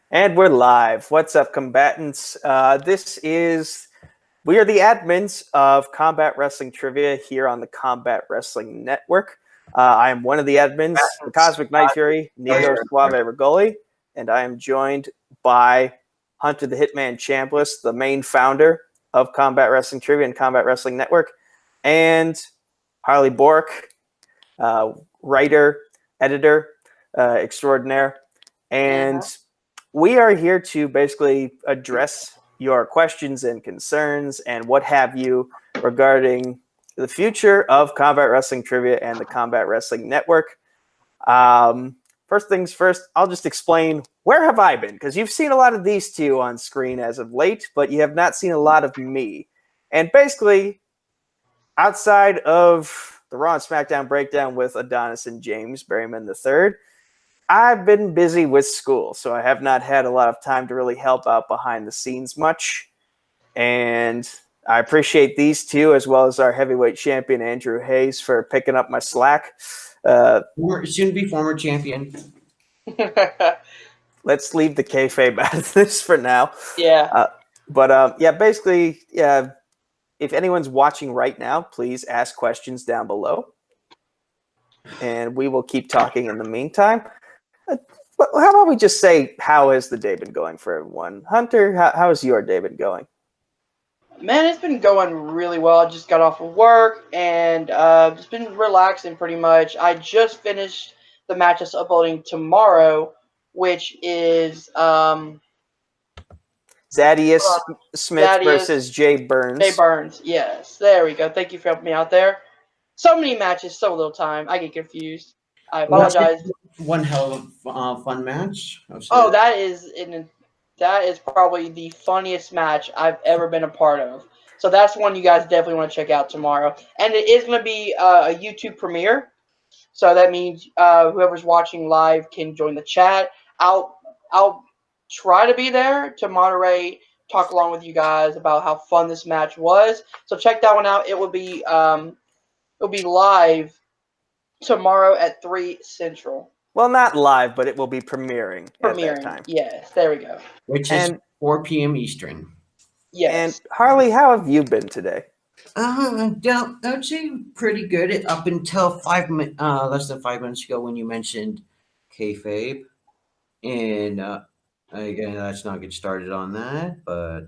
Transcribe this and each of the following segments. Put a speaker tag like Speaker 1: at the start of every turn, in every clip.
Speaker 1: And we're live. What's up, combatants? We are the admins of Combat Wrestling Trivia here on the Combat Wrestling Network. I am one of the admins, the Cosmic Night Fury, Nico Suave Rigoli, and I am joined by Hunter the Hitman Chambliss, the main founder of Combat Wrestling Trivia and Combat Wrestling Network, and Harley Bork, writer, editor extraordinaire, and we are here to basically address your questions and concerns and what have you regarding the future of Combat Wrestling Trivia and the Combat Wrestling Network. First things first, I'll just explain where have I been, because you've seen a lot of these two on screen as of late, but you have not seen a lot of me. And basically, outside of the Raw and SmackDown breakdown with Adonis and James Berryman III, I've been busy with school, so I have not had a lot of time to really help out behind the scenes much. And I appreciate these two, as well as our heavyweight champion, Andrew Hayes, for picking up my slack.
Speaker 2: Soon-to-be former champion.
Speaker 1: Let's leave the kayfabe out of this for now.
Speaker 3: Yeah.
Speaker 1: Basically, if anyone's watching right now, please ask questions down below. And we will keep talking in the meantime. How about we just say, how has the day been going for everyone? Hunter, how has your day been going?
Speaker 3: Man, it's been going really well. I just got off of work and just been relaxing pretty much. I just finished the match that's uploading tomorrow, which is
Speaker 1: Zadius Smith versus Jay Burns.
Speaker 3: Jay Burns, yes. There we go. Thank you for helping me out there. So many matches, so little time. I get confused. I apologize.
Speaker 2: One hell of a fun match.
Speaker 3: Oh, that is probably the funniest match I've ever been a part of. So that's one you guys definitely want to check out tomorrow. And it is going to be a YouTube premiere. So that means whoever's watching live can join the chat. I'll try to be there to moderate, talk along with you guys about how fun this match was. So check that one out. It will be live tomorrow at 3 Central.
Speaker 1: Well, not live, but it will be premiering at that time.
Speaker 3: Yes, there we go.
Speaker 2: Which is 4 p.m. Eastern.
Speaker 3: Yes.
Speaker 1: And Harley, how have you been today?
Speaker 2: I would say pretty good up until less than 5 minutes ago when you mentioned kayfabe. And again, let's not get started on that, but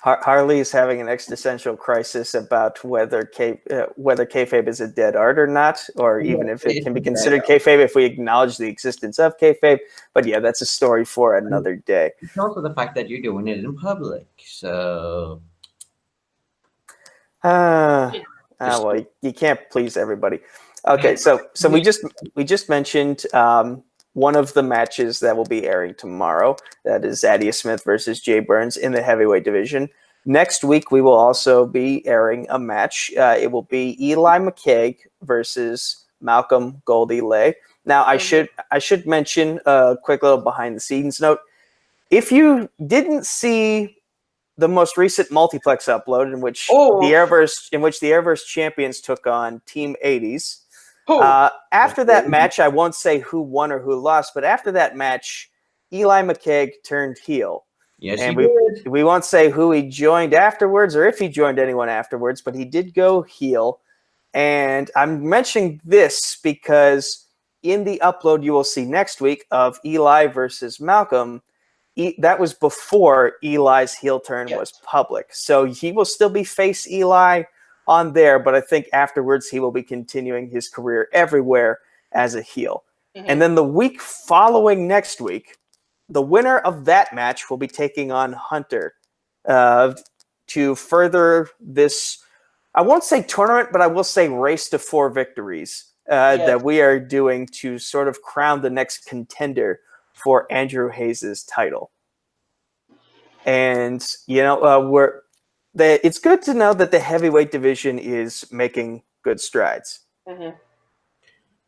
Speaker 1: Harley is having an existential crisis about whether kayfabe is a dead art or not, or even if it can be considered kayfabe if we acknowledge the existence of kayfabe. But yeah, that's a story for another day.
Speaker 2: It's also the fact that you're doing it in public, so.
Speaker 1: Well, you can't please everybody. Okay, so we just mentioned one of the matches that will be airing tomorrow. That is Zadius Smith versus Jay Burns in the heavyweight division. Next week, we will also be airing a match. It will be Eli McKaig versus Malcolm Goldie Lay. Now, I should mention a quick little behind-the-scenes note. If you didn't see the most recent multiplex upload in which the Airverse champions took on Team 80s, after that match, I won't say who won or who lost, but after that match, Eli McKaig turned heel.
Speaker 2: Yes,
Speaker 1: and
Speaker 2: he did.
Speaker 1: We won't say who he joined afterwards or if he joined anyone afterwards, but he did go heel. And I'm mentioning this because in the upload you will see next week of Eli versus Malcolm, that was before Eli's heel turn was public. So he will still be face Eli on there, but I think afterwards he will be continuing his career everywhere as a heel. Mm-hmm. And then the week following next week, the winner of that match will be taking on Hunter to further this, I won't say tournament, but I will say race to 4 victories that we are doing to sort of crown the next contender for Andrew Hayes' title. And, it's good to know that the heavyweight division is making good strides. Mm-hmm.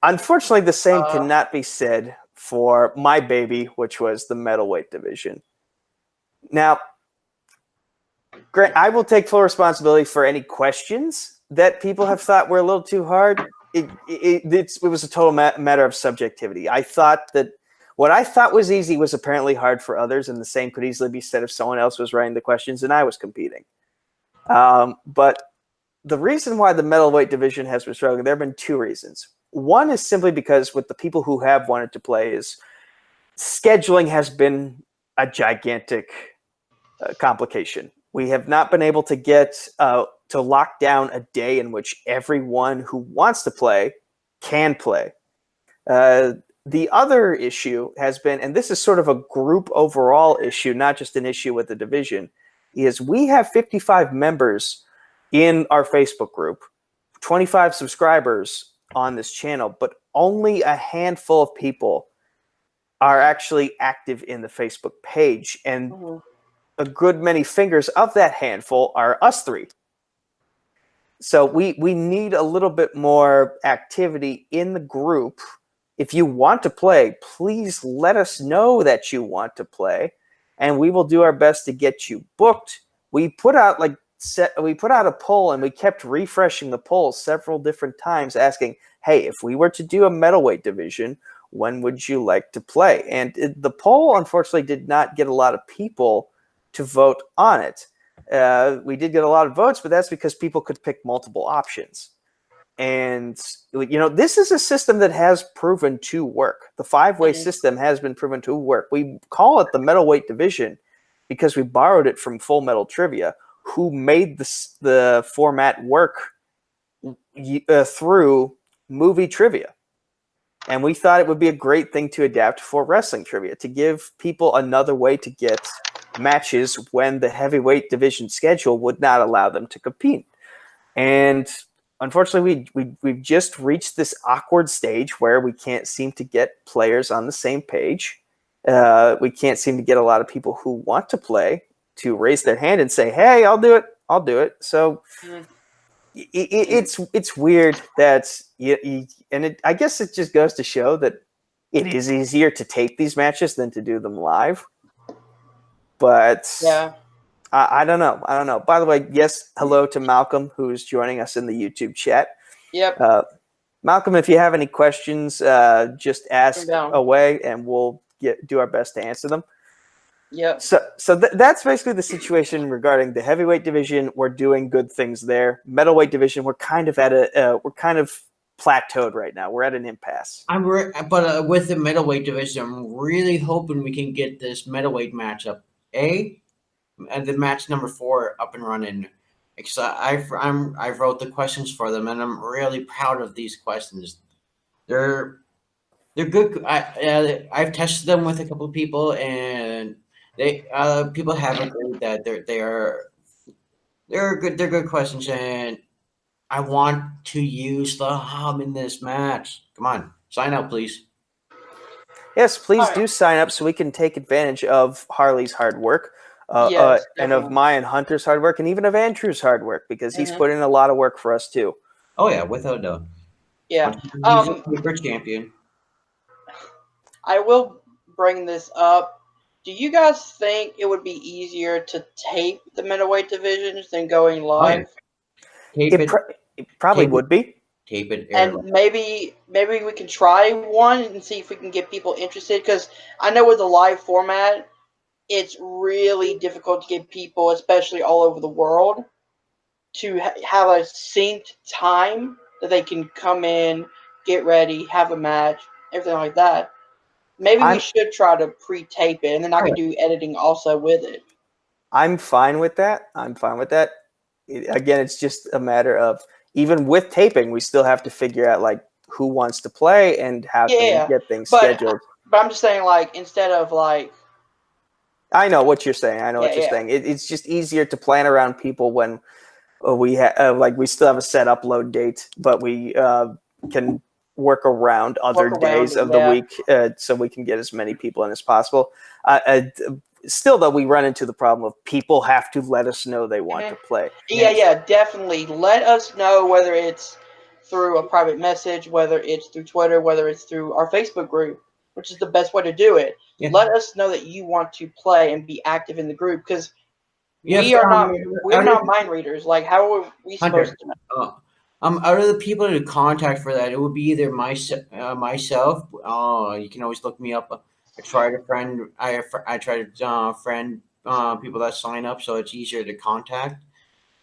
Speaker 1: Unfortunately, the same cannot be said for my baby, which was the middleweight division. Now, Grant, I will take full responsibility for any questions that people have thought were a little too hard. It was a total matter of subjectivity. I thought that What I thought was easy was apparently hard for others, and the same could easily be said if someone else was writing the questions and I was competing. But the reason why the middleweight division has been struggling, there have been two reasons. One is simply because with the people who have wanted to play is scheduling has been a gigantic complication. We have not been able to get to lock down a day in which everyone who wants to play can play. The other issue has been, and this is sort of a group overall issue, not just an issue with the division, is we have 55 members in our Facebook group, 25 subscribers on this channel, but only a handful of people are actually active in the Facebook page. And a good many fingers of that handful are us three. So we need a little bit more activity in the group. If you want to play, please let us know that you want to play, and we will do our best to get you booked. We put out a poll, and we kept refreshing the poll several different times, asking, "Hey, if we were to do a middleweight division, when would you like to play?" And the poll, unfortunately, did not get a lot of people to vote on it. We did get a lot of votes, but that's because people could pick multiple options. And, this is a system that has proven to work. The five-way system has been proven to work. We call it the middleweight division because we borrowed it from Full Metal Trivia, who made the format work through movie trivia. And we thought it would be a great thing to adapt for wrestling trivia, to give people another way to get matches when the heavyweight division schedule would not allow them to compete. And unfortunately, we've just reached this awkward stage where we can't seem to get players on the same page. We can't seem to get a lot of people who want to play to raise their hand and say, "Hey, I'll do it." So it's weird that I guess it just goes to show that it is easier to tape these matches than to do them live. But
Speaker 3: yeah.
Speaker 1: I don't know. By the way, yes, hello to Malcolm, who's joining us in the YouTube chat.
Speaker 3: Yep.
Speaker 1: Malcolm, if you have any questions, just ask away, and we'll do our best to answer them.
Speaker 3: Yep.
Speaker 1: So that's basically the situation regarding the heavyweight division. We're doing good things there. Middleweight division, we're kind of plateaued right now. We're at an impasse.
Speaker 2: But with the middleweight division, I'm really hoping we can get this middleweight matchup and the match number 4 up and running. Because I wrote the questions for them, and I'm really proud of these questions. They're good. I've tested them with a couple of people, and people have agreed that they're good. They're good questions, and I want to use the hub in this match. Come on, sign up, please.
Speaker 1: Yes, please do sign up so we can take advantage of Harley's hard work, and of my and Hunter's hard work, and even of Andrew's hard work, because he's put in a lot of work for us too.
Speaker 2: Oh yeah, without a doubt.
Speaker 3: Yeah.
Speaker 2: He's a super champion.
Speaker 3: I will bring this up. Do you guys think it would be easier to tape the middleweight divisions than going live?
Speaker 1: It probably would be.
Speaker 2: Tape it.
Speaker 3: And maybe we can try one and see if we can get people interested. Because I know with the live format, it's really difficult to get people, especially all over the world, to have a synced time that they can come in, get ready, have a match, everything like that. Maybe we should try to pre-tape it, and then I can do editing also with it.
Speaker 1: I'm fine with that. Again, it's just a matter of, even with taping, we still have to figure out who wants to play and how can we get things scheduled.
Speaker 3: But I'm just saying, instead of
Speaker 1: I know what you're saying. It's just easier to plan around people when we we still have a set upload date, but we can work around other days of the week so we can get as many people in as possible. Still, though, we run into the problem of people have to let us know they want to play.
Speaker 3: Yeah, definitely. Let us know, whether it's through a private message, whether it's through Twitter, whether it's through our Facebook group, which is the best way to do it. Yeah. Let us know that you want to play and be active in the group, because we are not mind readers. How are we supposed to know?
Speaker 2: Out of the people to contact for that, it would be either myself. You can always look me up try to friend. I try to friend people that sign up, so it's easier to contact.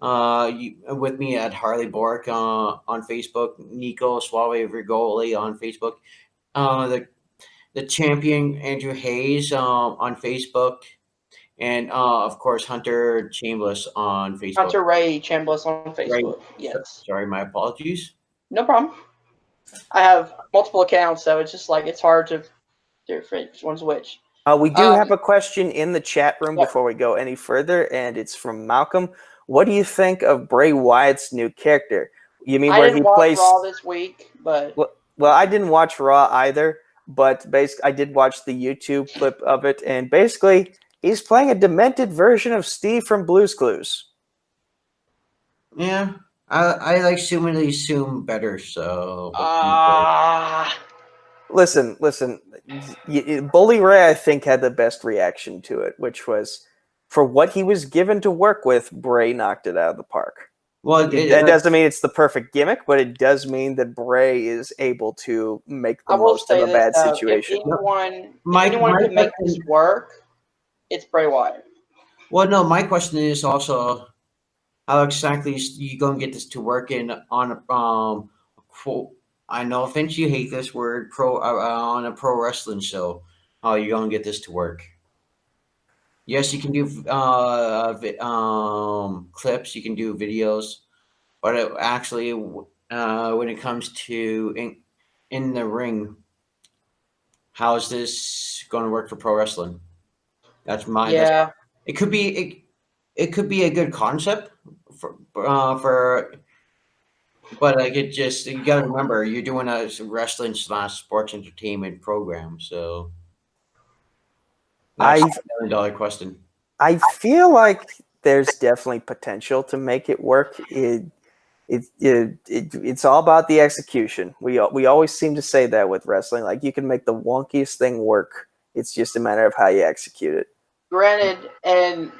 Speaker 2: With me at Harley Bork on Facebook, Nico Suave Rigoli on Facebook, the champion Andrew Hayes on Facebook, and of course Hunter Chambliss on Facebook.
Speaker 3: Hunter Ray Chambliss on
Speaker 2: Right.
Speaker 3: Facebook. Yes.
Speaker 2: Sorry, my apologies.
Speaker 3: No problem. I have multiple accounts, so it's just like it's hard to differentiate which one's which.
Speaker 1: We do have a question in the chat room before we go any further, and it's from Malcolm. What do you think of Bray Wyatt's new character? You mean where he plays?
Speaker 3: I didn't watch Raw this week, but
Speaker 1: well, I didn't watch Raw either, but basically, I did watch the YouTube clip of it, and basically, he's playing a demented version of Steve from Blue's Clues.
Speaker 2: Yeah, I like Zoom better. So
Speaker 1: listen. Bully Ray, I think, had the best reaction to it, which was for what he was given to work with. Bray knocked it out of the park.
Speaker 2: Well,
Speaker 1: that doesn't mean it's the perfect gimmick, but it does mean that Bray is able to make the most of a bad situation.
Speaker 3: If anyone can make this work, it's Bray Wyatt.
Speaker 2: Well, no, my question is also how exactly you going to get this to work on quote. I know, Finch, you hate this word, on a pro wrestling show. How are you going to get this to work? Yes, you can do clips, you can do videos, but when it comes to in the ring, how is this going to work for pro wrestling? That's my it could be a good concept for but like it just, you got to remember you're doing a wrestling / sports entertainment program, so that's $1 million question.
Speaker 1: I feel like there's definitely potential to make it work. It's all about the execution. We always seem to say that with wrestling. Like, you can make the wonkiest thing work. It's just a matter of how you execute it.
Speaker 3: Granted, and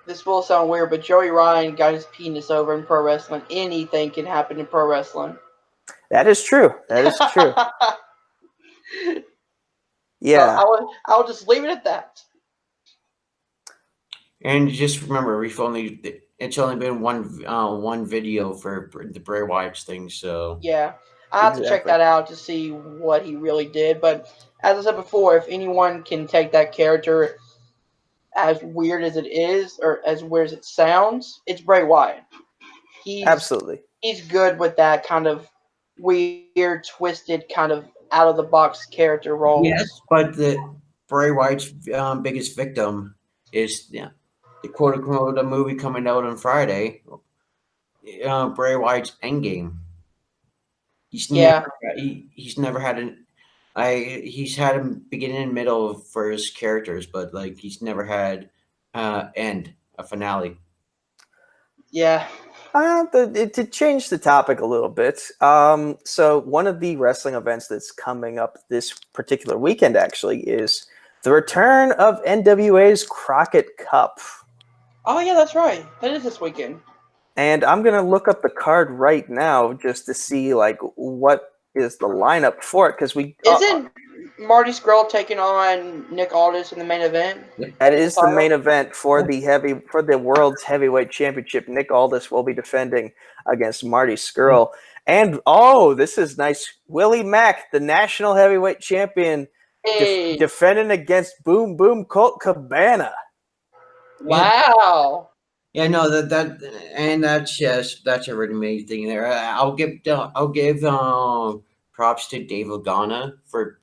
Speaker 3: this will sound weird, but Joey Ryan got his penis over in pro wrestling. Anything can happen in pro wrestling.
Speaker 1: That is true. Yeah.
Speaker 3: I'll just leave it at that.
Speaker 2: And just remember, it's only been one video for the Bray Wyatt thing, so
Speaker 3: yeah, I have to check that out to see what he really did. But as I said before, if anyone can take that character, as weird as it is or as weird as it sounds, it's Bray Wyatt.
Speaker 1: Absolutely.
Speaker 3: He's good with that kind of weird, twisted, kind of out of the box character roles.
Speaker 2: Yes, but the Bray Wyatt's biggest victim is the quote unquote a movie coming out on Friday. Bray Wyatt's Endgame. He's never had he's had a beginning and middle for his characters, but like he's never had a finale.
Speaker 3: Yeah.
Speaker 1: To change the topic a little bit, so one of the wrestling events that's coming up this particular weekend actually is the return of NWA's Crockett Cup.
Speaker 3: Oh yeah, that's right. That is this weekend.
Speaker 1: And I'm gonna look up the card right now just to see like what is the lineup for it, because
Speaker 3: isn't Marty Scurll taking on Nick Aldis in the main event?
Speaker 1: That is the main event for the world's heavyweight championship. Nick Aldis will be defending against Marty Scurll. And this is nice. Willie Mack, the national heavyweight champion, defending against Boom Boom Colt Cabana.
Speaker 3: Wow.
Speaker 2: Yeah, no, that's a really amazing thing there. I'll give props to Dave Lagana for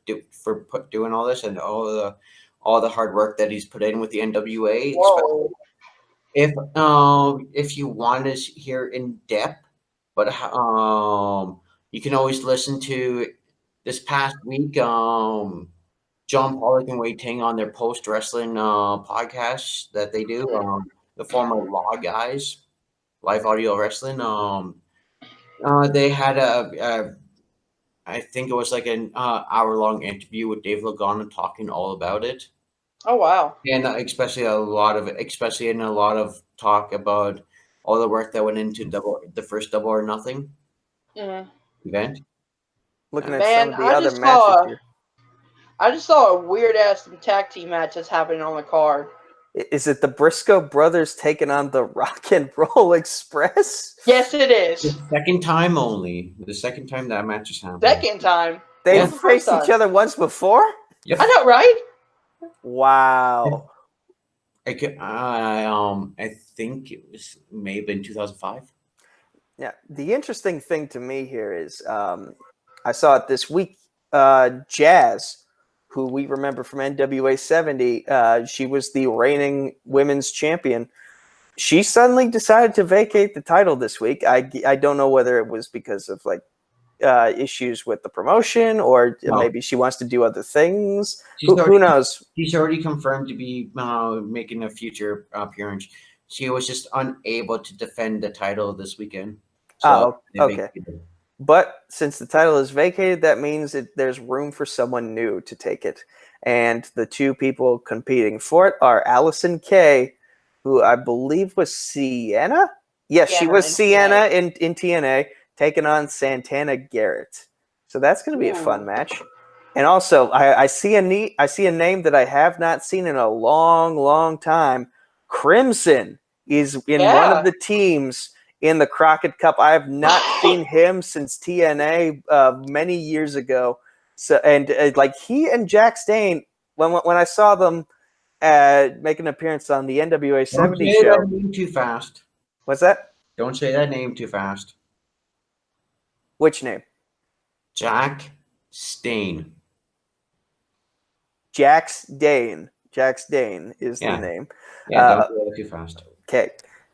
Speaker 2: doing all this and all the hard work that he's put in with the NWA.
Speaker 3: Whoa.
Speaker 2: If you want to hear in depth, but you can always listen to this past week. John Pollock and Wei Ting on their post wrestling podcasts that they do. The former Law guys, Live Audio Wrestling. They had I think it was like an hour-long interview with Dave Lagana talking all about it.
Speaker 3: Oh wow!
Speaker 2: And especially in a lot of talk about all the work that went into the first Double or Nothing event.
Speaker 1: Looking at some of the other matches here.
Speaker 3: I just saw a weird ass tag team match that's happening on the card.
Speaker 1: Is it the Briscoe brothers taking on the Rock and Roll Express?
Speaker 3: Yes, it
Speaker 2: The
Speaker 3: is.
Speaker 2: second time only. The second time that match has happened.
Speaker 3: Second time.
Speaker 1: They've
Speaker 3: When's the first
Speaker 1: faced each
Speaker 3: time?
Speaker 1: other once before?
Speaker 2: Yep.
Speaker 3: I know, right?
Speaker 1: Wow.
Speaker 2: I think it was may have been 2005.
Speaker 1: Yeah. The interesting thing to me here is I saw it this week. Jazz, who we remember from NWA 70, she was the reigning women's champion. She suddenly decided to vacate the title this week. I don't know whether it was because of like issues with the promotion or maybe she wants to do other things. Who knows?
Speaker 2: She's already confirmed to be making a future appearance. She was just unable to defend the title this weekend. So
Speaker 1: okay. But since the title is vacated, that means there's room for someone new to take it. And the two people competing for it are Allison Kay, who I believe was Sienna. Yes, she was Sienna in TNA, taking on Santana Garrett. So that's going to be a fun match. And also, I see a name that I have not seen in a long, long time. Crimson is in one of the teams in the Crockett Cup. I have not seen him since TNA many years ago. So like he and Jack Stane, when I saw them make an appearance on the NWA 70 show.
Speaker 2: Don't say that name too fast.
Speaker 1: What's that?
Speaker 2: Don't say that name too fast.
Speaker 1: Which name?
Speaker 2: Jack Stane.
Speaker 1: Jax Dane. Jax Dane is the name.
Speaker 2: Yeah, don't say that too fast.
Speaker 1: Okay.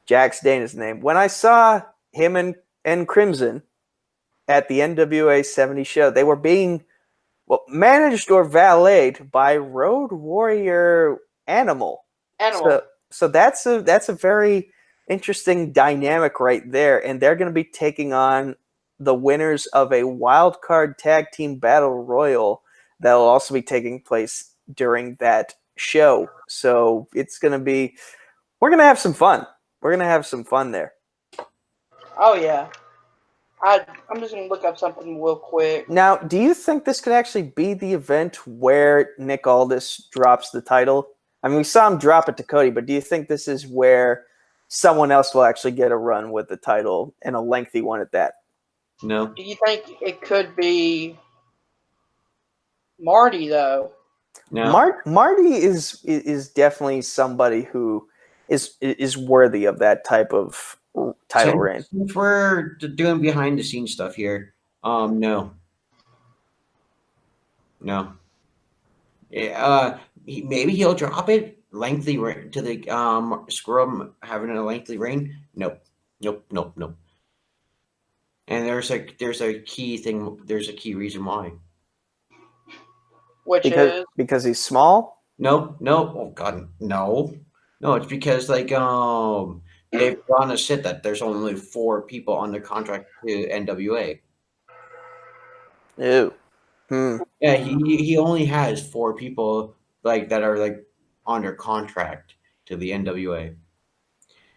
Speaker 1: Jax Dane is the name. When I saw him and Crimson at the NWA 70 show, they were being managed or valeted by Road Warrior Animal. So that's a very interesting dynamic right there, and they're going to be taking on the winners of a wild card tag team battle royal that will also be taking place during that show. So it's going to be, we're going to have some fun. We're going to have some fun there.
Speaker 3: Oh, yeah. I'm just going to look up something real quick.
Speaker 1: Now, do you think this could actually be the event where Nick Aldis drops the title? I mean, we saw him drop it to Cody, but do you think this is where someone else will actually get a run with the title, and a lengthy one at that?
Speaker 2: No.
Speaker 3: Do you think it could be Marty, though?
Speaker 2: No.
Speaker 1: Marty is definitely somebody who is worthy of that type of title reign.
Speaker 2: Since we're doing behind the scenes stuff here, no. Yeah, maybe he'll drop it lengthy to the Scrum having a lengthy reign. Nope. And there's a key thing. There's a key reason why.
Speaker 1: Because he's small.
Speaker 2: No. Oh God, no. It's because they've gone to sit that there's only 4 people on the contract to NWA.
Speaker 1: Ew.
Speaker 2: Yeah, he only has 4 people that are under contract to the NWA.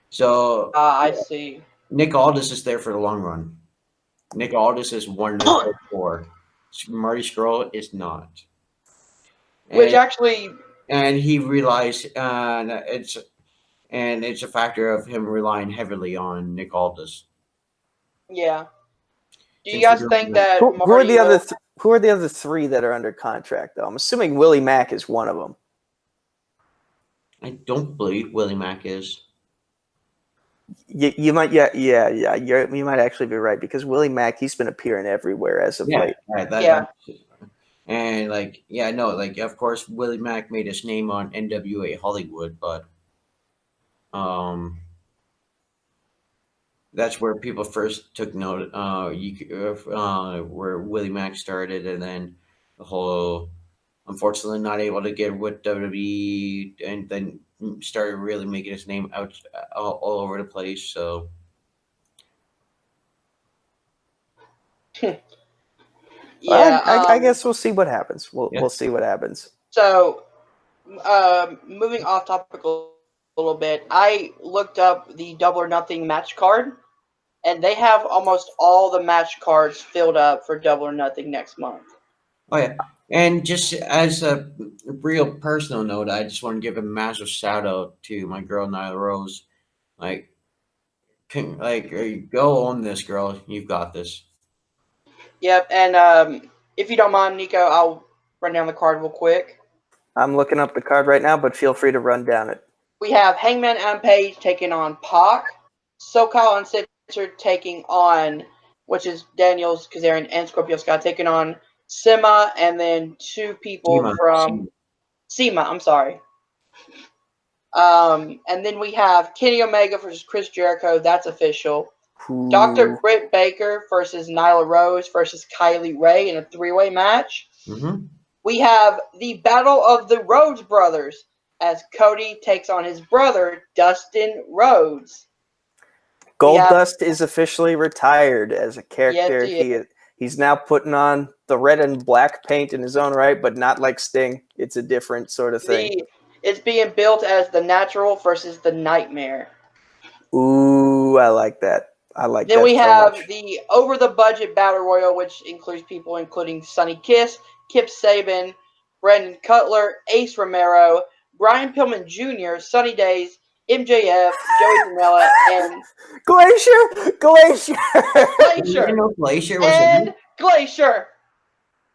Speaker 2: So
Speaker 3: I see.
Speaker 2: Nick Aldis is there for the long run. Nick Aldis is one of the 4. Marty Scurll is not. And he relies on it's a factor of him relying heavily on Nick Aldis.
Speaker 3: Yeah. Do you guys think that
Speaker 1: who are the other who are the other 3 that are under contract though? I'm assuming Willie Mack is one of them.
Speaker 2: I don't believe Willie Mack is.
Speaker 1: You might, you might actually be right because Willie Mack, he's been appearing everywhere as of late.
Speaker 2: And of course, Willie Mack made his name on NWA Hollywood, but that's where people first took note. Where Willie Mack started, and then the whole, unfortunately, not able to get with WWE, and then started really making his name out all over the place. So,
Speaker 3: yeah,
Speaker 1: I guess we'll see what happens. We'll see what happens.
Speaker 3: So, moving off topic a little bit, I looked up the Double or Nothing match card, and they have almost all the match cards filled up for Double or Nothing next month.
Speaker 2: Oh yeah, and just as a real personal note, I just want to give a massive shout out to my girl Nyla Rose. Like, go on this, girl. You've got this.
Speaker 3: Yep, and if you don't mind, Nico, I'll run down the card real quick.
Speaker 1: I'm looking up the card right now, but feel free to run down it.
Speaker 3: We have Hangman Adam Page taking on Pac, SoCal Uncensored taking on, which is Daniels, Kazarian, and Scorpio Sky taking on Sima, and then two people
Speaker 2: Sema,
Speaker 3: from Sema. I'm sorry. And then we have Kenny Omega versus Chris Jericho. That's official.
Speaker 1: Ooh.
Speaker 3: Dr. Britt Baker versus Nyla Rose versus Kylie Ray in a three-way match.
Speaker 2: Mm-hmm.
Speaker 3: We have the Battle of the Rhodes Brothers as Cody takes on his brother, Dustin Rhodes.
Speaker 1: Goldust is officially retired as a character.
Speaker 3: Yes,
Speaker 1: He's now putting on the red and black paint in his own right, but not like Sting. It's a different sort of thing.
Speaker 3: It's being built as the Natural versus the Nightmare.
Speaker 1: Ooh, I like that. I like that.
Speaker 3: Then we have
Speaker 1: much.
Speaker 3: the Over the Budget Battle Royal, which includes people including Sonny Kiss, Kip Saban, Brandon Cutler, Ace Romero, Brian Pillman Jr., Sunny Days, MJF, Joey Janela, and
Speaker 1: Glacier.
Speaker 3: Glacier.
Speaker 2: Glacier was
Speaker 3: And Glacier.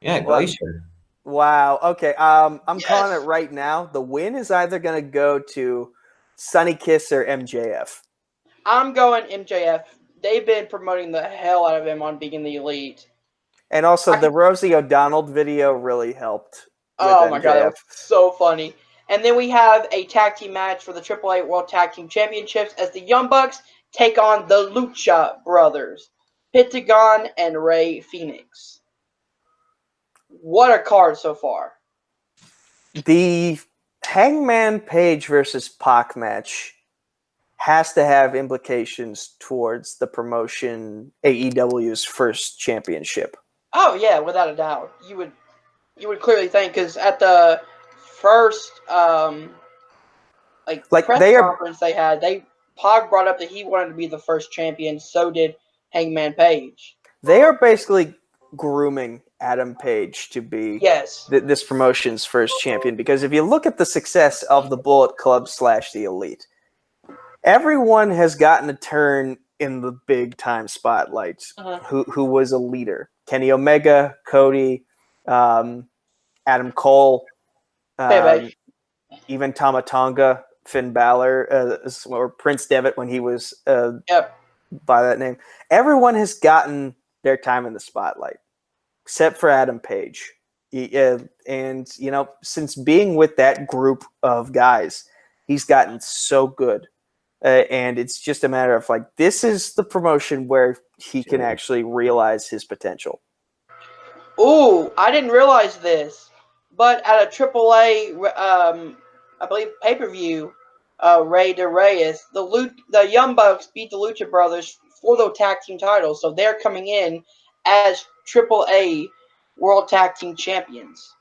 Speaker 2: Yeah, Glacier.
Speaker 1: Wow. Okay. I'm
Speaker 3: Yes.
Speaker 1: calling it right now. The win is either going to go to Sonny Kiss or MJF.
Speaker 3: I'm going MJF. They've been promoting the hell out of him on being the Elite.
Speaker 1: And also, the Rosie O'Donnell video really helped.
Speaker 3: Oh my god, that was so funny. And then we have a tag team match for the AAA World Tag Team Championships as the Young Bucks take on the Lucha Brothers, Pentagon and Rey Fenix. What a card so far.
Speaker 1: The Hangman Page versus Pac match has to have implications towards the promotion AEW's first championship.
Speaker 3: Oh yeah, without a doubt. You would clearly think, because at the first press conference they had, Pac brought up that he wanted to be the first champion. So did Hangman Page.
Speaker 1: They are basically grooming Adam Page to be this promotion's first champion, because if you look at the success of the Bullet Club / the Elite, everyone has gotten a turn in the big time spotlight. Who was a leader? Kenny Omega, Cody, Adam Cole, even Tama Tonga, Finn Balor, or Prince Devitt when he was by that name. Everyone has gotten their time in the spotlight, except for Adam Page. And, since being with that group of guys, he's gotten so good. And it's just a matter of, this is the promotion where he can actually realize his potential.
Speaker 3: Ooh, I didn't realize this. But at a AAA, I believe, pay-per-view, Rey de Reyes, the Young Bucks beat the Lucha Brothers for the tag team titles. So they're coming in as AAA World Tag Team Champions.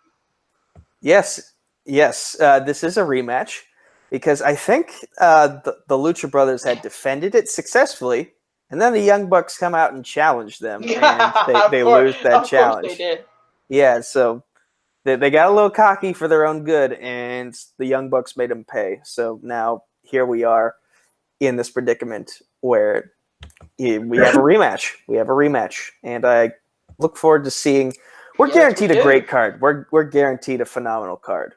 Speaker 1: Yes. This is a rematch, because I think the Lucha Brothers had defended it successfully, and then the Young Bucks come out and challenge them, and they lose that challenge.
Speaker 3: Of course they did.
Speaker 1: Yeah, so they got a little cocky for their own good, and the Young Bucks made them pay. So now here we are in this predicament where we have a rematch. And I look forward to seeing. We're guaranteed a great card. We're guaranteed a phenomenal card.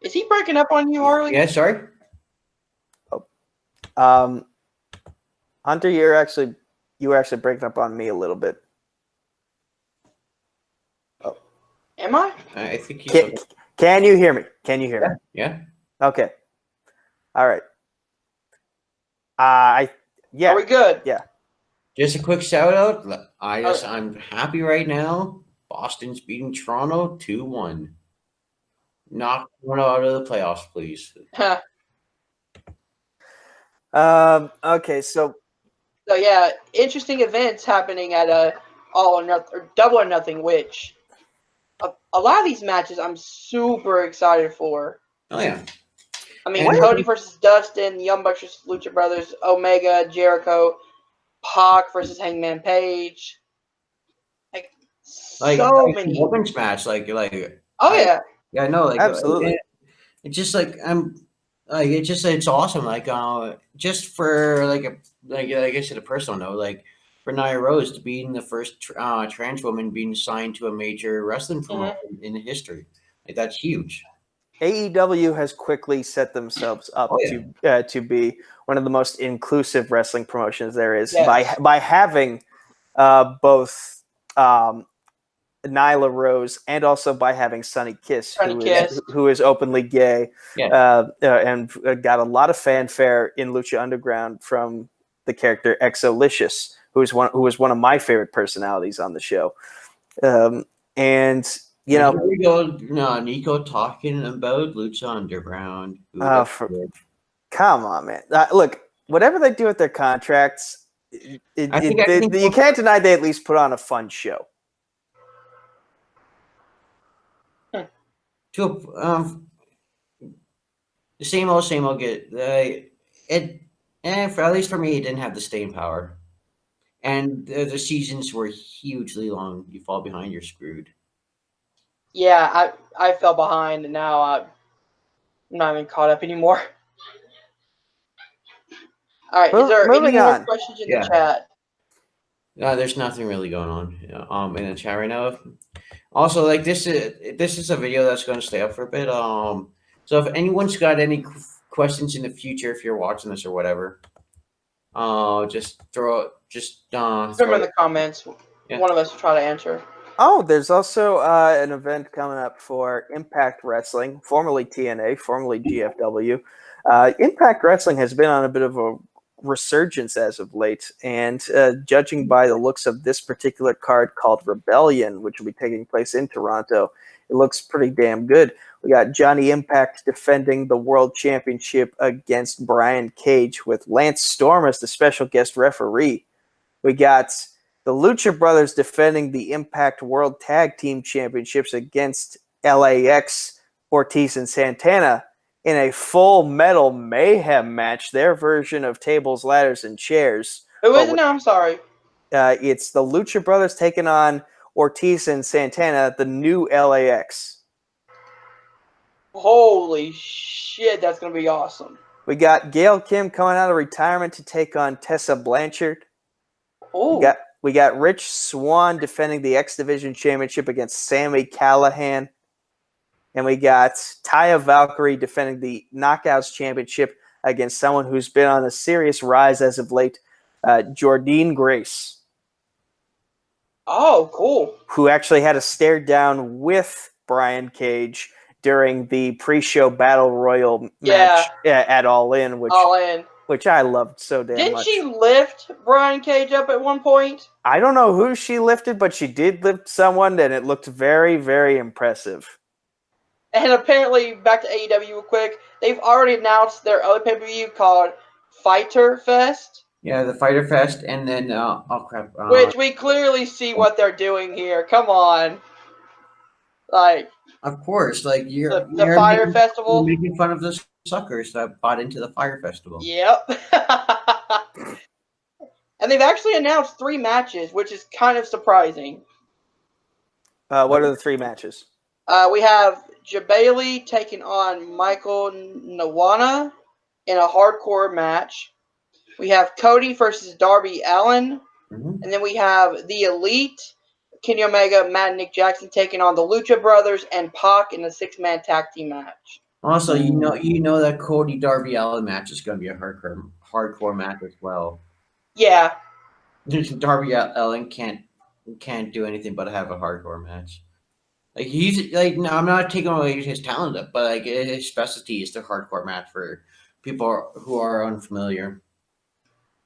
Speaker 3: Is he breaking up on you, Harley?
Speaker 2: Yeah, sorry.
Speaker 1: Hunter, you were actually breaking up on me a little bit. Oh.
Speaker 3: Am I?
Speaker 2: I think
Speaker 1: can you hear me? Can you hear me?
Speaker 2: Yeah.
Speaker 1: Okay. All right. Are
Speaker 3: we good?
Speaker 1: Yeah.
Speaker 2: Just a quick shout out. I'm happy right now. Boston's beating Toronto 2-1. Knock Toronto out of the playoffs, please.
Speaker 1: Okay, so
Speaker 3: yeah, interesting events happening at Double or Nothing, which a lot of these matches I'm super excited for.
Speaker 2: Oh yeah.
Speaker 3: I mean, Cody versus Dustin, Young Bucks versus Lucha Brothers, Omega, Jericho, Pac versus Hangman Page.
Speaker 2: Like
Speaker 3: So
Speaker 2: the
Speaker 3: many.
Speaker 2: women's match,
Speaker 3: Oh
Speaker 2: I
Speaker 3: yeah.
Speaker 2: yeah, no,
Speaker 1: Absolutely.
Speaker 2: it's just like it's awesome. Just for like I said, a personal note, like for Nia Rose to being the first trans woman being signed to a major wrestling
Speaker 3: Mhm.
Speaker 2: promotion in history, like that's huge.
Speaker 1: AEW has quickly set themselves up
Speaker 2: Oh yeah,
Speaker 1: to be one of the most inclusive wrestling promotions there is
Speaker 3: Yes.
Speaker 1: by having both Nyla Rose and also by having Sonny Kiss,
Speaker 3: Sonny Kiss.
Speaker 1: who is openly gay,
Speaker 2: yeah.
Speaker 1: and got a lot of fanfare in Lucha Underground from the character Exolicious, who was one of my favorite personalities on the show, and you
Speaker 2: And
Speaker 1: know.
Speaker 2: here we go, Nico talking about Lucha Underground.
Speaker 1: For Come on, man. Look, whatever they do with their contracts,
Speaker 2: I think
Speaker 1: you can't deny they at least put on a fun show.
Speaker 2: to the same old get it. And for at least for me, it didn't have the staying power. And the seasons were hugely long. You fall behind, you're screwed.
Speaker 3: Yeah, I fell behind and now I'm not even caught up anymore. All right, is there any
Speaker 1: Moving
Speaker 3: more
Speaker 1: on.
Speaker 3: questions in the
Speaker 2: Yeah.
Speaker 3: chat?
Speaker 2: There's nothing really going on in the chat right now. Also, like this is a video that's going to stay up for a bit. So if anyone's got any questions in the future, if you're watching this or whatever, just throw
Speaker 3: Put them in the comments.
Speaker 2: Yeah.
Speaker 3: One of us will try to answer.
Speaker 1: Oh, there's also an event coming up for Impact Wrestling, formerly TNA, formerly GFW. Impact Wrestling has been on a bit of a resurgence as of late, and judging by the looks of this particular card called Rebellion, which will be taking place in Toronto, it looks pretty damn good. We got Johnny Impact defending the World Championship against Brian Cage with Lance Storm as the special guest referee. We got the Lucha Brothers defending the Impact World Tag Team Championships against LAX, Ortiz, and Santana in a Full Metal Mayhem match, their version of tables, ladders, and chairs.
Speaker 3: Who is it now? I'm sorry.
Speaker 1: It's the Lucha Brothers taking on Ortiz and Santana, the new LAX.
Speaker 3: Holy shit, that's going to be awesome.
Speaker 1: We got Gail Kim coming out of retirement to take on Tessa Blanchard.
Speaker 3: Oh.
Speaker 1: We got Rich Swann defending the X Division Championship against Sammy Callahan. And we got Taya Valkyrie defending the Knockouts Championship against someone who's been on a serious rise as of late, Jordynne Grace.
Speaker 3: Oh, cool.
Speaker 1: Who actually had a stare down with Brian Cage during the pre-show Battle Royal match at All In, which I loved so damn much.
Speaker 3: Didn't she lift Brian Cage up at one point?
Speaker 1: I don't know who she lifted, but she did lift someone, and it looked very, very impressive.
Speaker 3: And apparently, back to AEW real quick, they've already announced their other pay-per-view called Fighter Fest.
Speaker 2: Yeah, the Fighter Fest, and then oh crap,
Speaker 3: which we clearly see what they're doing here. Come on, like
Speaker 2: of course, like you're
Speaker 3: Fire Festival.
Speaker 2: You're making fun of the suckers that bought into the Fire Festival.
Speaker 3: Yep. And they've actually announced 3 matches, which is kind of surprising.
Speaker 1: What are the 3 matches?
Speaker 3: We have Jabali taking on Michael Nwana in a hardcore match. We have Cody versus Darby Allin.
Speaker 2: Mm-hmm.
Speaker 3: And then we have The Elite, Kenny Omega, Matt and Nick Jackson taking on the Lucha Brothers and Pac in a 6-man tag team match.
Speaker 2: Also, you know that Cody Darby Allin match is going to be a hardcore match as well.
Speaker 3: Yeah.
Speaker 2: Darby Allin can't do anything but have a hardcore match. Like he's like, no, I'm not taking away his talent, but like his specialty is the hardcore match for people who are unfamiliar.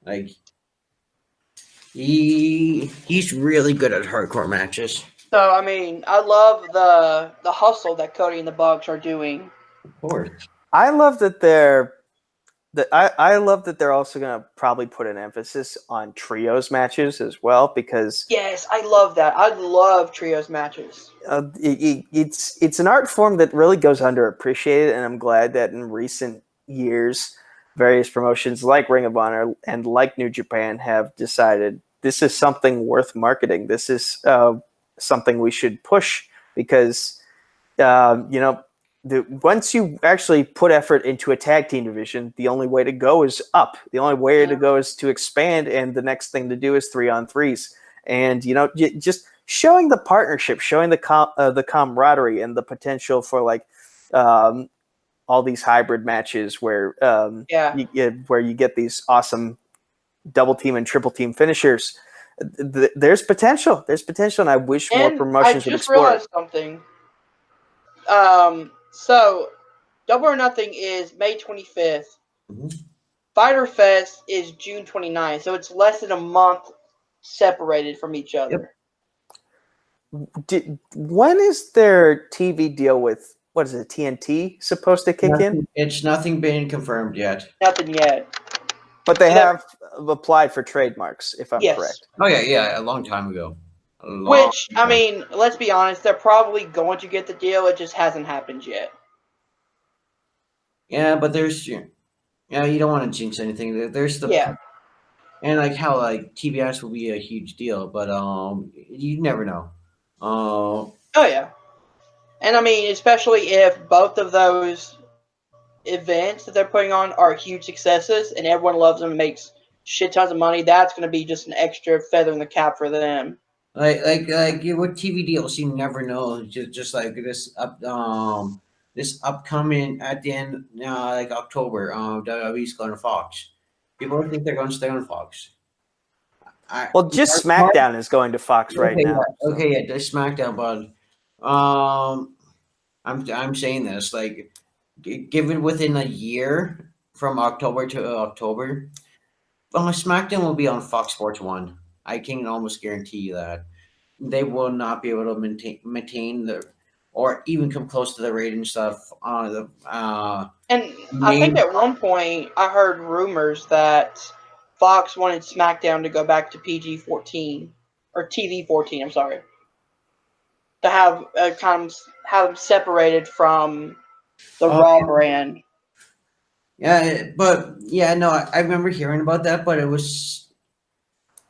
Speaker 2: Like he's really good at hardcore matches.
Speaker 3: So I mean, I love the hustle that Cody and the Bucks are doing.
Speaker 2: Of course.
Speaker 1: I love that I love that they're also going to probably put an emphasis on trios matches as well, because
Speaker 3: yes, I love that. I love trios matches.
Speaker 1: It's an art form that really goes underappreciated, and I'm glad that in recent years, various promotions like Ring of Honor and like New Japan have decided this is something worth marketing. This is something we should push because once you actually put effort into a tag team division, the only way to go is up. The only way to go is to expand, and the next thing to do is 3-on-3s. And just showing the partnership, showing the camaraderie, and the potential for like all these hybrid matches where you get these awesome double team and triple team finishers. There's potential. There's potential, and I wish more promotions would explore.
Speaker 3: I just realized something. So Double or Nothing is May 25th.
Speaker 2: Mhm.
Speaker 3: Fighter Fest is June 29th, so it's less than a month separated from each other.
Speaker 1: When is their TV deal with, what is it, TNT supposed to kick in?
Speaker 2: It's nothing been confirmed yet.
Speaker 3: Nothing yet.
Speaker 1: But they have applied for trademarks, if I'm correct.
Speaker 2: Oh, yeah, a long time ago.
Speaker 3: I mean, let's be honest, they're probably going to get the deal. It just hasn't happened yet.
Speaker 2: Yeah, but there's, you don't want to jinx anything. There's the and like how like TBS will be a huge deal, but you never know.
Speaker 3: Oh yeah, and I mean, especially if both of those events that they're putting on are huge successes and everyone loves them and makes shit tons of money, that's going to be just an extra feather in the cap for them.
Speaker 2: Like with TV deals, you never know. Just like this this upcoming at the end, like October, WWE's going to Fox. People think they're going to stay on Fox.
Speaker 1: Just SmackDown is going to Fox right now.
Speaker 2: Okay, there's SmackDown, but I'm saying this like, given within a year from October to October, SmackDown will be on Fox Sports 1. I can almost guarantee you that they will not be able to maintain the or even come close to the rating stuff on the.
Speaker 3: And I think at one point I heard rumors that Fox wanted SmackDown to go back to PG-14 or TV-14. I'm sorry, to have kind of have them separated from the Raw brand.
Speaker 2: Yeah, but no, I remember hearing about that, but it was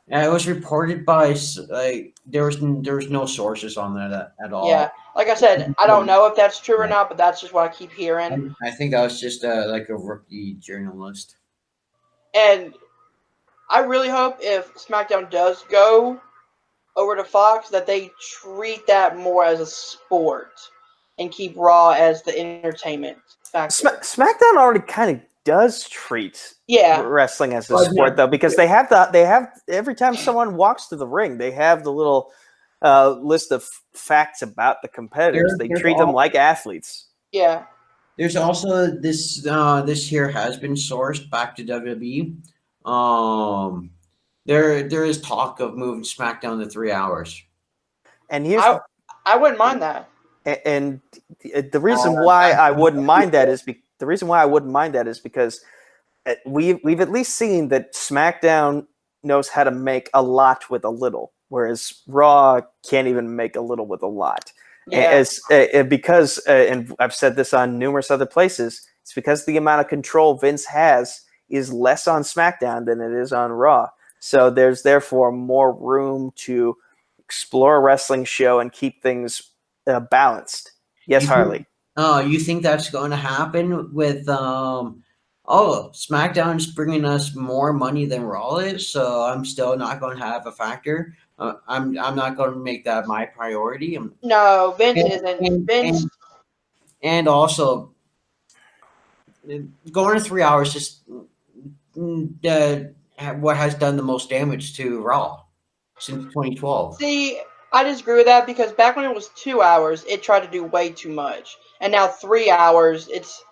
Speaker 2: reported by like there was no sources on that at all.
Speaker 3: Yeah, like I said, I don't know if that's true or not, but that's just what I keep hearing.
Speaker 2: I think I was just like a rookie journalist.
Speaker 3: And I really hope if SmackDown does go over to Fox that they treat that more as a sport and keep Raw as the entertainment factor.
Speaker 1: SmackDown already kind of does treat wrestling as a sport, though, because they have every time someone walks to the ring, they have the little list of facts about the competitors. They treat them like athletes.
Speaker 3: Yeah.
Speaker 2: There's also this here has been sourced back to WWE. There is talk of moving SmackDown to 3 hours.
Speaker 1: And here's
Speaker 3: I wouldn't mind that.
Speaker 1: And the reason why I wouldn't mind that is because we've at least seen that SmackDown knows how to make a lot with a little, whereas Raw can't even make a little with a lot. Yeah. Because I've said this on numerous other places, it's because the amount of control Vince has is less on SmackDown than it is on Raw. So there's therefore more room to explore a wrestling show and keep things balanced. Yes, Harley.
Speaker 2: Oh, you think that's going to happen with SmackDown's bringing us more money than Raw is, so I'm still not going to have a factor. I'm not going to make that my priority.
Speaker 3: No, Vince isn't. Vince.
Speaker 2: And also, going to 3 hours just what has done the most damage to Raw since 2012.
Speaker 3: See, I disagree with that because back when it was 2 hours, it tried to do way too much. And now 3 hours, it's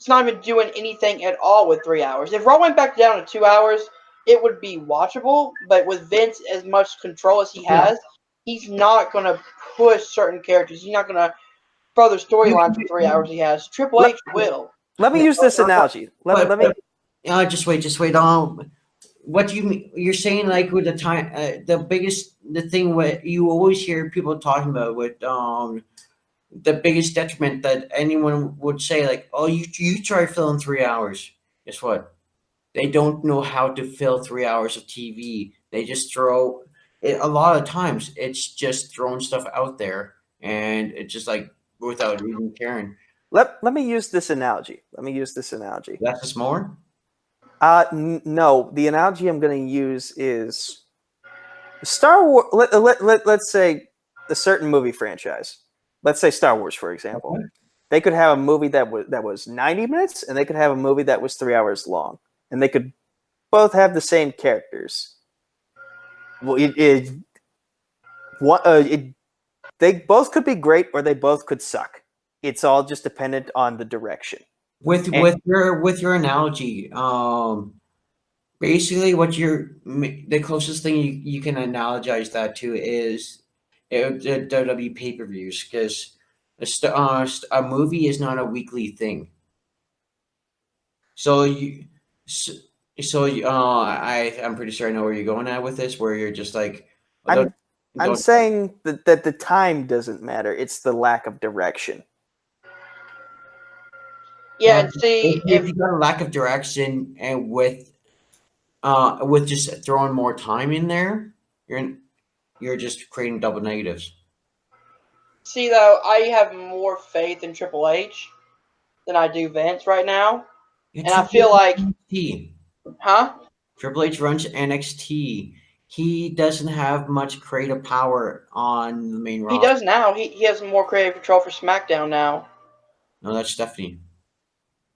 Speaker 3: not even doing anything at all with 3 hours. If Raw went back down to 2 hours, it would be watchable. But with Vince as much control as he has, he's not going to push certain characters. He's not going to further storylines for 3 hours he has. Triple H will.
Speaker 1: Let me use this analogy. Let me.
Speaker 2: Just wait. What you're saying, like with the time, the thing what you always hear people talking about with the biggest detriment that anyone would say, like, oh, you try filling 3 hours. Guess what? They don't know how to fill 3 hours of TV. They just throw a lot of times it's just throwing stuff out there, and it's just like without even caring.
Speaker 1: Let me use this analogy.
Speaker 2: That's just more.
Speaker 1: No, the analogy I'm going to use is Star Wars. Let's say a certain movie franchise. Let's say Star Wars, for example.
Speaker 2: Okay.
Speaker 1: They could have a movie that was 90 minutes, and they could have a movie that was 3 hours long, and they could both have the same characters. Well, they both could be great, or they both could suck. It's all just dependent on the direction.
Speaker 2: With your analogy, basically what the closest thing you can analogize that to is the WWE pay-per-views, because a movie is not a weekly thing. So I'm pretty sure I know where you're going at with this, where you're just like,
Speaker 1: I'm saying that the time doesn't matter. It's the lack of direction.
Speaker 3: Yeah, and see
Speaker 2: if you got a lack of direction, and with just throwing more time in there, you're just creating double negatives.
Speaker 3: See, though, I have more faith in Triple H than I do Vince right now. And I feel like...
Speaker 2: NXT.
Speaker 3: Huh?
Speaker 2: Triple H runs NXT. He doesn't have much creative power on the main roster.
Speaker 3: He does now. He has more creative control for SmackDown now.
Speaker 2: No, that's Stephanie.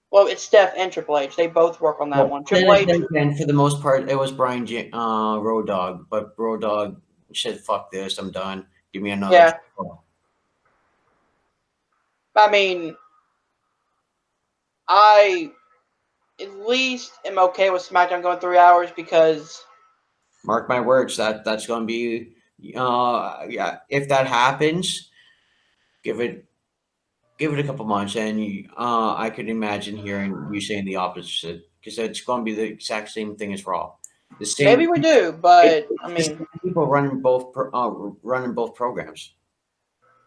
Speaker 3: Well, it's Steph and Triple H. They both work on that one. Triple H...
Speaker 2: And for the most part, it was Brian Road Dogg. But Road Dogg said, fuck this, I'm done. Give me another.
Speaker 3: Yeah. I mean, I at least am okay with SmackDown going 3 hours because...
Speaker 2: Mark my words, that's going to be... yeah, if that happens, give it a couple months, and I could imagine hearing you saying the opposite, because it's going to be the exact same thing as Raw. The same.
Speaker 3: Maybe we do, but I mean,
Speaker 2: people running both programs,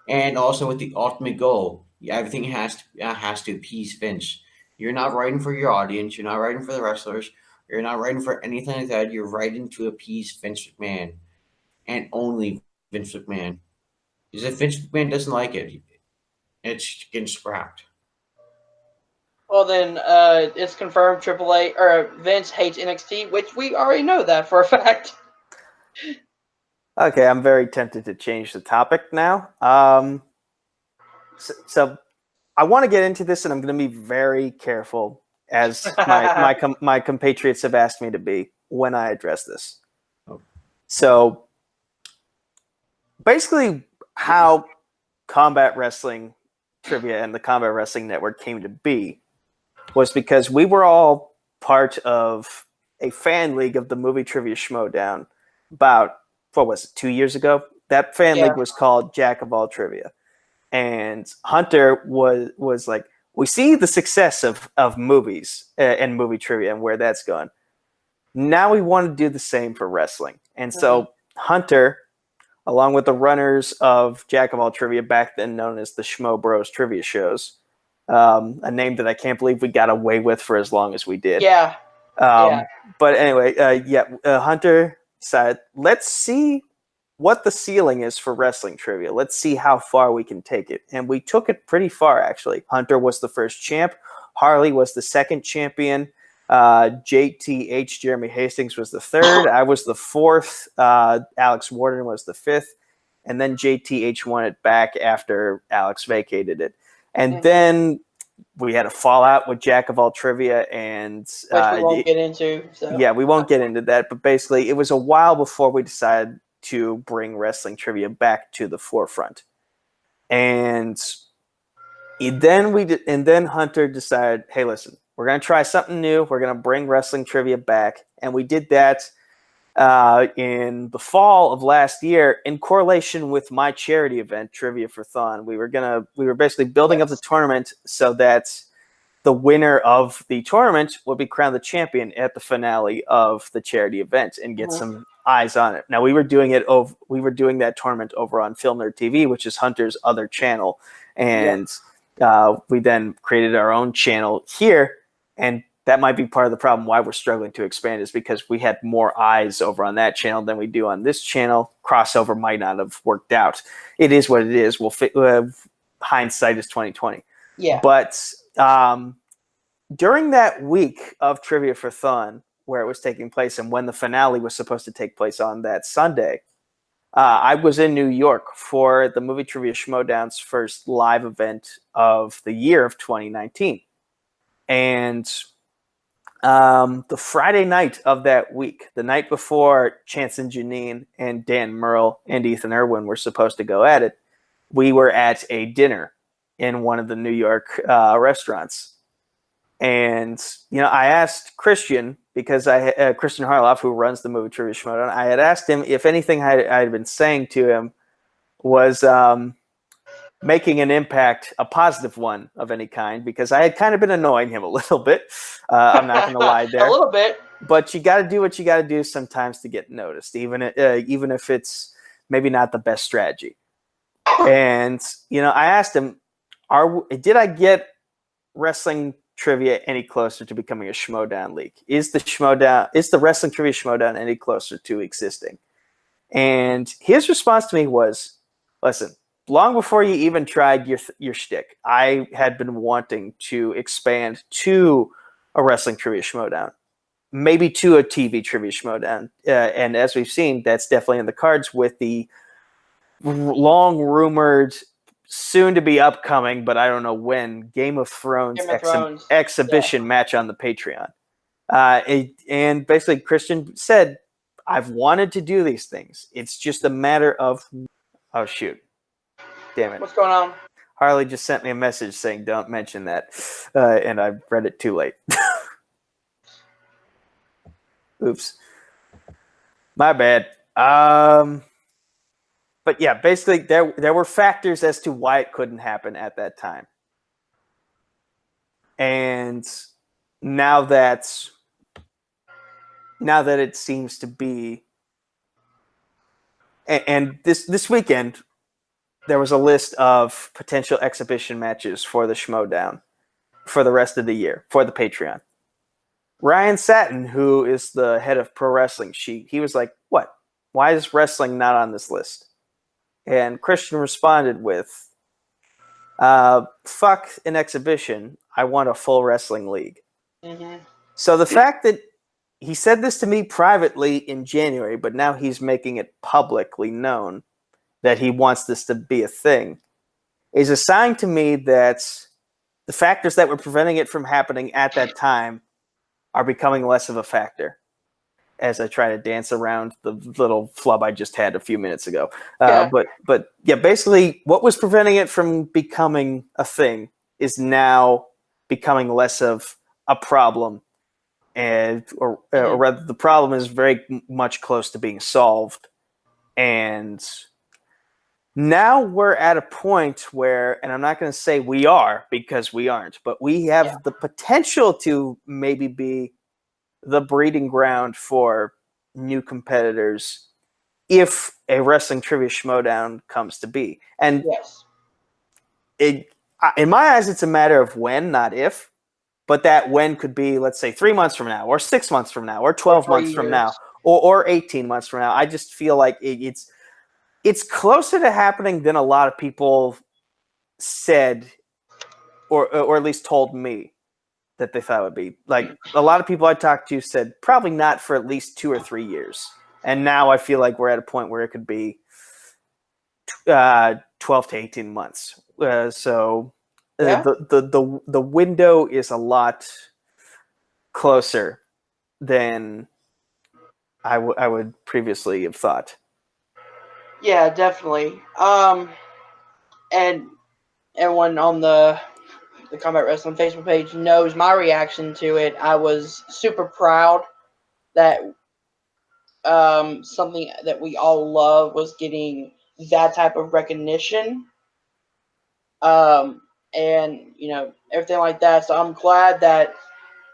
Speaker 2: and also with the ultimate goal, everything has to appease Vince. You're not writing for your audience. You're not writing for the wrestlers. You're not writing for anything like that. You're writing to appease Vince McMahon, and only Vince McMahon. Because if Vince McMahon doesn't like it, it's getting scrapped.
Speaker 3: Well, then it's confirmed Triple H or Vince hates NXT, which we already know that for a fact.
Speaker 1: Okay, I'm very tempted to change the topic now. So I want to get into this, and I'm going to be very careful, as my compatriots have asked me to be when I address this.
Speaker 2: Oh.
Speaker 1: So basically, how Combat Wrestling Trivia and the Combat Wrestling Network came to be was because we were all part of a fan league of the Movie Trivia Schmodown about, 2 years ago? That fan league was called Jack of All Trivia. And Hunter was like, we see the success of movies and movie trivia and where that's gone. Now we want to do the same for wrestling. And so Hunter, along with the runners of Jack of All Trivia, back then known as the Schmo Bros Trivia Shows, a name that I can't believe we got away with for as long as we did.
Speaker 3: Yeah.
Speaker 1: But anyway, Hunter said, let's see what the ceiling is for wrestling trivia. Let's see how far we can take it. And we took it pretty far, actually. Hunter was the first champ. Harley was the second champion. JTH, Jeremy Hastings, was the third. I was the fourth. Alex Warden was the fifth. And then JTH won it back after Alex vacated it. And then we had a fallout with Jack of All Trivia. And
Speaker 3: which we won't get into. So.
Speaker 1: Yeah, we won't get into that. But basically, it was a while before we decided to bring wrestling trivia back to the forefront. And then Hunter decided, hey, listen, we're going to try something new. We're going to bring wrestling trivia back. And we did that in the fall of last year in correlation with my charity event, Trivia for Thon. We were basically building up the tournament so that the winner of the tournament would be crowned the champion at the finale of the charity event and get some eyes on it. Now we were doing that tournament over on Film Nerd TV, which is Hunter's other channel, and we then created our own channel here, and that might be part of the problem why we're struggling to expand is because we had more eyes over on that channel than we do on this channel. Crossover might not have worked out. It is what it is. Hindsight is 2020.
Speaker 3: Yeah.
Speaker 1: But during that week of Trivia for Fun, where it was taking place and when the finale was supposed to take place on that Sunday, I was in New York for the Movie Trivia Schmodown's first live event of the year of 2019. And the Friday night of that week, the night before Chance and Janine and Dan Merle and Ethan Irwin were supposed to go at it, we were at a dinner in one of the New York restaurants. And, I asked Christian, because Christian Harloff, who runs the Movie Trivia Schmodown, I had asked him if anything I had been saying to him was making an impact, a positive one of any kind, because I had kind of been annoying him a little bit. I'm not going to lie there.
Speaker 3: A little bit.
Speaker 1: But you got to do what you got to do sometimes to get noticed, even if it's maybe not the best strategy. And, I asked him, did I get wrestling trivia any closer to becoming a Schmodown league? Is the Wrestling Trivia Schmodown any closer to existing? And his response to me was, listen, long before you even tried your shtick, I had been wanting to expand to a Wrestling Trivia Schmodown, maybe to a TV Trivia Schmodown. And as we've seen, that's definitely in the cards with the long rumored, soon to be upcoming, but I don't know when, Game of Thrones, exhibition match on the Patreon. And basically Christian said, I've wanted to do these things. It's just a matter of, oh shoot, damn it.
Speaker 3: What's going on?
Speaker 1: Harley just sent me a message saying don't mention that, and I read it too late. Oops. My bad. But yeah, basically there were factors as to why it couldn't happen at that time. And now that it seems to be, and this weekend there was a list of potential exhibition matches for the Schmodown for the rest of the year for the Patreon. Ryan Satin, who is the head of Pro Wrestling Sheet, he was like, "What? Why is wrestling not on this list?" And Christian responded with, fuck an exhibition. I want a full wrestling league.
Speaker 3: Mm-hmm.
Speaker 1: So the fact that he said this to me privately in January, but now he's making it publicly known that he wants this to be a thing, is a sign to me that the factors that were preventing it from happening at that time are becoming less of a factor, as I try to dance around the little flub I just had a few minutes ago. But yeah, basically what was preventing it from becoming a thing is now becoming less of a problem, or rather the problem is very much close to being solved. And now we're at a point where, and I'm not going to say we are because we aren't, but we have the potential to maybe be the breeding ground for new competitors if a Wrestling Trivia Schmodown comes to be. And in my eyes, it's a matter of when, not if. But that when could be, let's say, 3 months from now, or 6 months from now, or 12 months from now, or 18 months from now. I just feel like it's closer to happening than a lot of people said, or at least told me that they thought it would be. Like, a lot of people I talked to said probably not for at least 2 or 3 years. And now I feel like we're at a point where it could be 12 to 18 months. The window is a lot closer than I would previously have thought.
Speaker 3: Yeah, definitely. And everyone on the Combat Wrestling Facebook page knows my reaction to it. I was super proud that something that we all love was getting that type of recognition. And, everything like that. So I'm glad that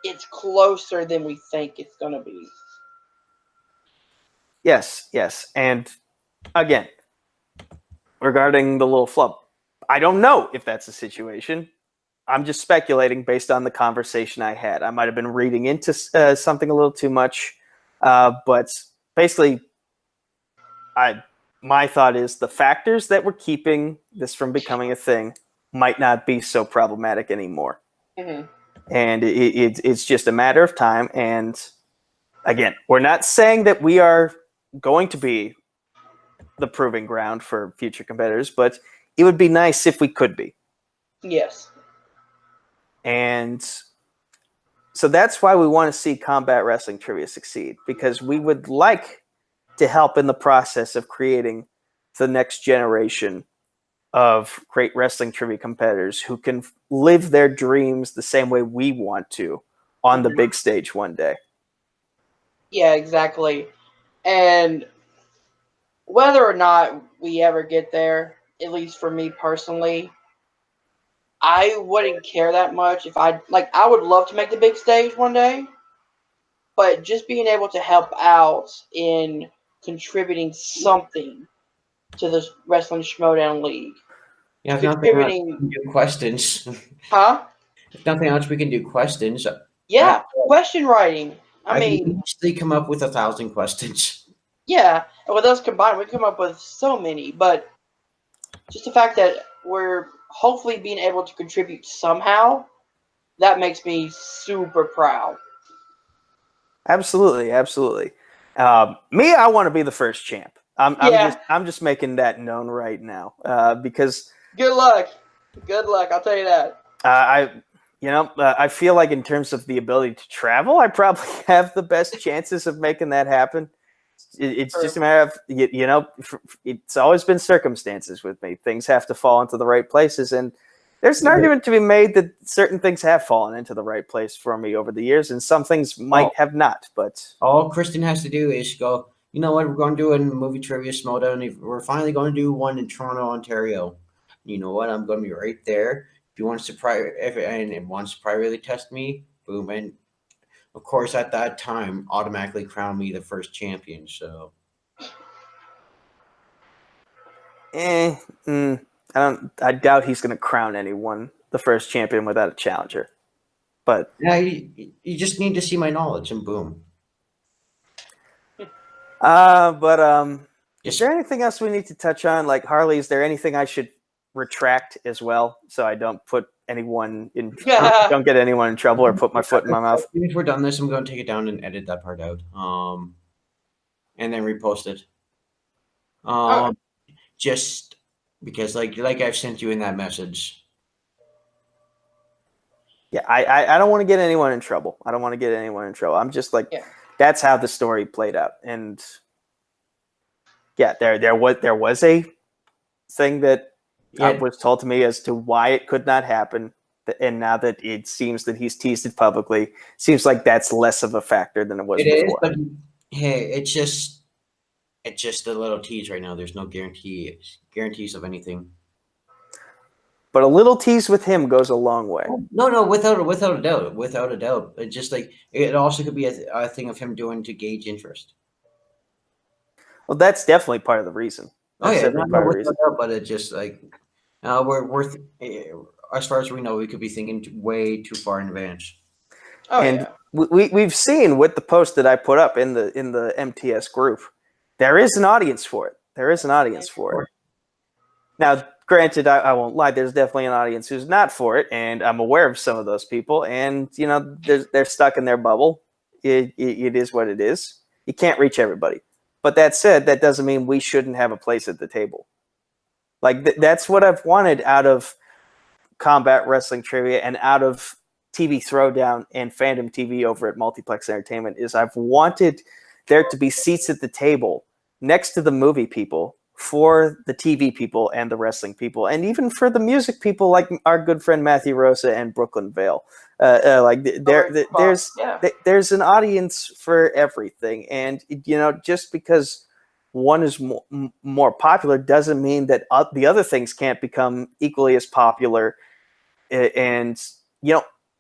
Speaker 3: it's closer than we think it's going to be.
Speaker 1: Yes. And again, regarding the little flub, I don't know if that's the situation. I'm just speculating based on the conversation I had. I might have been reading into something a little too much, but basically, my thought is the factors that were keeping this from becoming a thing might not be so problematic anymore.
Speaker 3: Mm-hmm.
Speaker 1: And it's just a matter of time. And again, we're not saying that we are going to be the proving ground for future competitors, but it would be nice if we could be.
Speaker 3: Yes.
Speaker 1: And so that's why we want to see Combat Wrestling Trivia succeed, because we would like to help in the process of creating the next generation of great wrestling trivia competitors who can live their dreams the same way we want to on the big stage one day.
Speaker 3: Yeah, exactly. And whether or not we ever get there, at least for me personally, I wouldn't care that much if I would love to make the big stage one day, but just being able to help out in contributing something to the Wrestling Schmodown League.
Speaker 2: Yeah, if nothing else, we can do questions.
Speaker 3: Huh?
Speaker 2: If nothing else, we can do questions.
Speaker 3: Yeah, question writing. I
Speaker 2: can
Speaker 3: mean,
Speaker 2: easily come up with 1,000 questions.
Speaker 3: yeah, and with us combined, we come up with so many, but just the fact that we're hopefully being able to contribute somehow, that makes me super proud.
Speaker 1: Absolutely, absolutely. Me, I want to be the first champ. I'm just making that known right now because
Speaker 3: good luck. I'll tell you that.
Speaker 1: I feel like in terms of the ability to travel, I probably have the best chances of making that happen. It's just a matter of, it's always been circumstances with me. Things have to fall into the right places. And there's an argument to be made that certain things have fallen into the right place for me over the years, and some things might have not. But
Speaker 2: all Kristen has to do is go, you know what, we're going to do a movie trivia Schmodown. We're finally going to do one in Toronto, Ontario. You know what? I'm going to be right there. If you want to wants to privately test me, boom. And of course, at that time, automatically crown me the first champion. So,
Speaker 1: I doubt he's going to crown anyone the first champion without a challenger. But
Speaker 2: yeah, you just need to see my knowledge, and boom.
Speaker 1: Is there anything else we need to touch on? Like, Harley, is there anything I should retract as well, so I don't put anyone in don't get anyone in trouble or put my foot in my mouth?
Speaker 2: If we're done this, I'm going to take it down and edit that part out, and then repost it. Just because, like I've sent you in that message.
Speaker 1: Yeah, I don't want to get anyone in trouble. I'm just like, that's how the story played out, and yeah, there was a thing that was told to me as to why it could not happen, and now that it seems that he's teased it publicly, seems like that's less of a factor than it was before.
Speaker 2: But hey, it's just a little tease right now. There's no guarantees of anything.
Speaker 1: But a little tease with him goes a long way.
Speaker 2: No, without a doubt. It's just like it also could be a thing of him doing to gauge interest.
Speaker 1: Well, that's definitely part of the reason. But
Speaker 2: it's just like we're as far as we know, we could be thinking way too far in advance.
Speaker 1: We've seen with the post that I put up in the MTS group, there is an audience for it. Now, granted, I won't lie. There's definitely an audience who's not for it, and I'm aware of some of those people. And they're stuck in their bubble. It is what it is. You can't reach everybody. But that said, that doesn't mean we shouldn't have a place at the table. Like that's what I've wanted out of Combat Wrestling Trivia and out of TV Throwdown and Fandom TV over at Multiplex Entertainment. Is I've wanted there to be seats at the table next to the movie people for the TV people and the wrestling people, and even for the music people like our good friend Matthew Rosa and Brooklyn Vale. There's an audience for everything, and just because one is more popular doesn't mean that the other things can't become equally as popular. And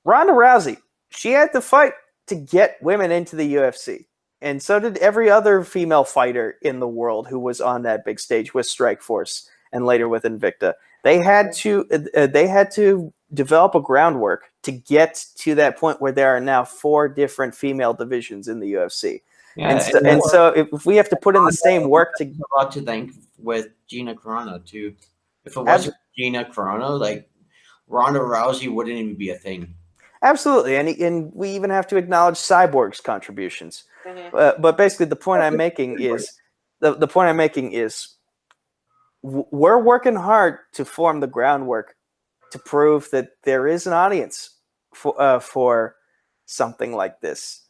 Speaker 1: Ronda Rousey, she had to fight to get women into the UFC. And so did every other female fighter in the world who was on that big stage with Strikeforce and later with Invicta. They had to develop a groundwork to get to that point where there are now 4 different female divisions in the UFC.
Speaker 2: Yeah,
Speaker 1: And so if we have to put in the same work to
Speaker 2: a lot to thank with Gina Carano too. If it wasn't Gina Carano, like Ronda Rousey wouldn't even be a thing.
Speaker 1: Absolutely, and we even have to acknowledge Cyborg's contributions.
Speaker 3: Mm-hmm.
Speaker 1: But basically, the point I'm making is we're working hard to form the groundwork to prove that there is an audience for something like this,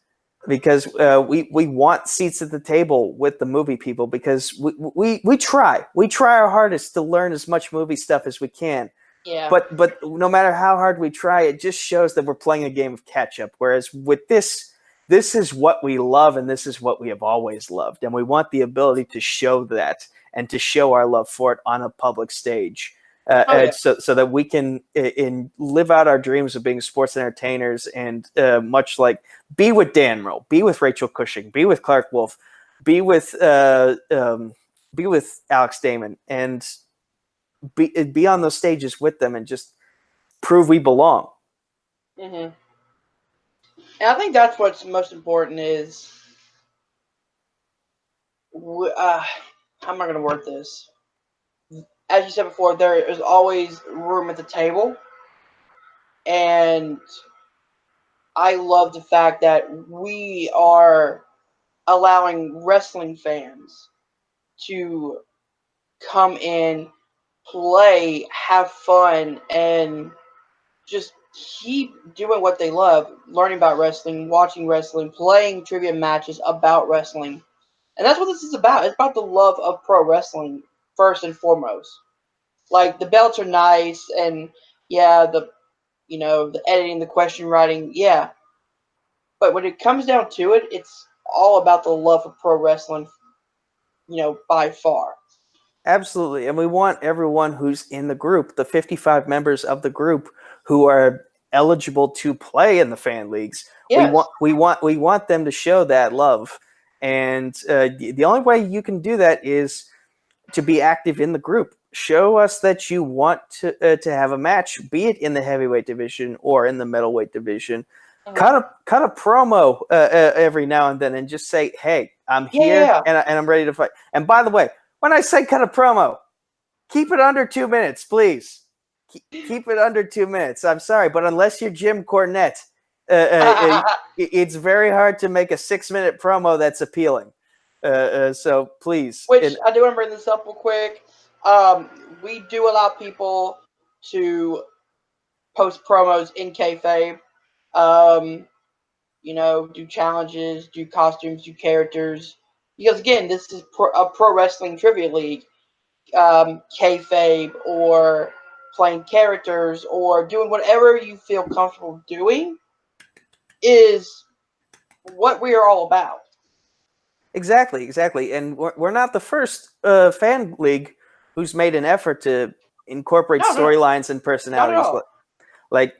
Speaker 1: because we want seats at the table with the movie people, because we try our hardest to learn as much movie stuff as we can.
Speaker 3: Yeah.
Speaker 1: But no matter how hard we try, it just shows that we're playing a game of catch up. Whereas with this is what we love, and this is what we have always loved, and we want the ability to show that and to show our love for it on a public stage, so that we can live out our dreams of being sports entertainers, and much like be with Dan Rowe, be with Rachel Cushing, be with Clark Wolf, be with Alex Damon, and be on those stages with them and just prove we belong.
Speaker 3: Mm-hmm. And I think that's what's most important is, how am I going to word this? As you said before, there is always room at the table. And I love the fact that we are allowing wrestling fans to come in, play, have fun, and just keep doing what they love, learning about wrestling, watching wrestling, playing trivia matches about wrestling. And that's what this is about. It's about the love of pro wrestling, first and foremost. Like, the belts are nice, and yeah, the editing, the question writing, yeah. But when it comes down to it, it's all about the love of pro wrestling, by far.
Speaker 1: Absolutely. And we want everyone who's in the group, the 55 members of the group who are eligible to play in the fan leagues.
Speaker 3: Yes.
Speaker 1: We want them to show that love. And the only way you can do that is to be active in the group. Show us that you want to have a match, be it in the heavyweight division or in the middleweight division. Cut a promo every now and then, and just say, "Hey, I'm here and I'm ready to fight." And by the way, when I say cut a promo, keep it under 2 minutes, please. Keep it under 2 minutes. I'm sorry, but unless you're Jim Cornette, it's very hard to make a 6-minute promo that's appealing. So please.
Speaker 3: Which, I do want to bring this up real quick. We do allow people to post promos in kayfabe. Do challenges, do costumes, do characters. Because again, this is a pro wrestling trivia league. Kayfabe, or playing characters, or doing whatever you feel comfortable doing is what we are all about.
Speaker 1: Exactly. And we're not the first fan league who's made an effort to incorporate storylines and personalities. Like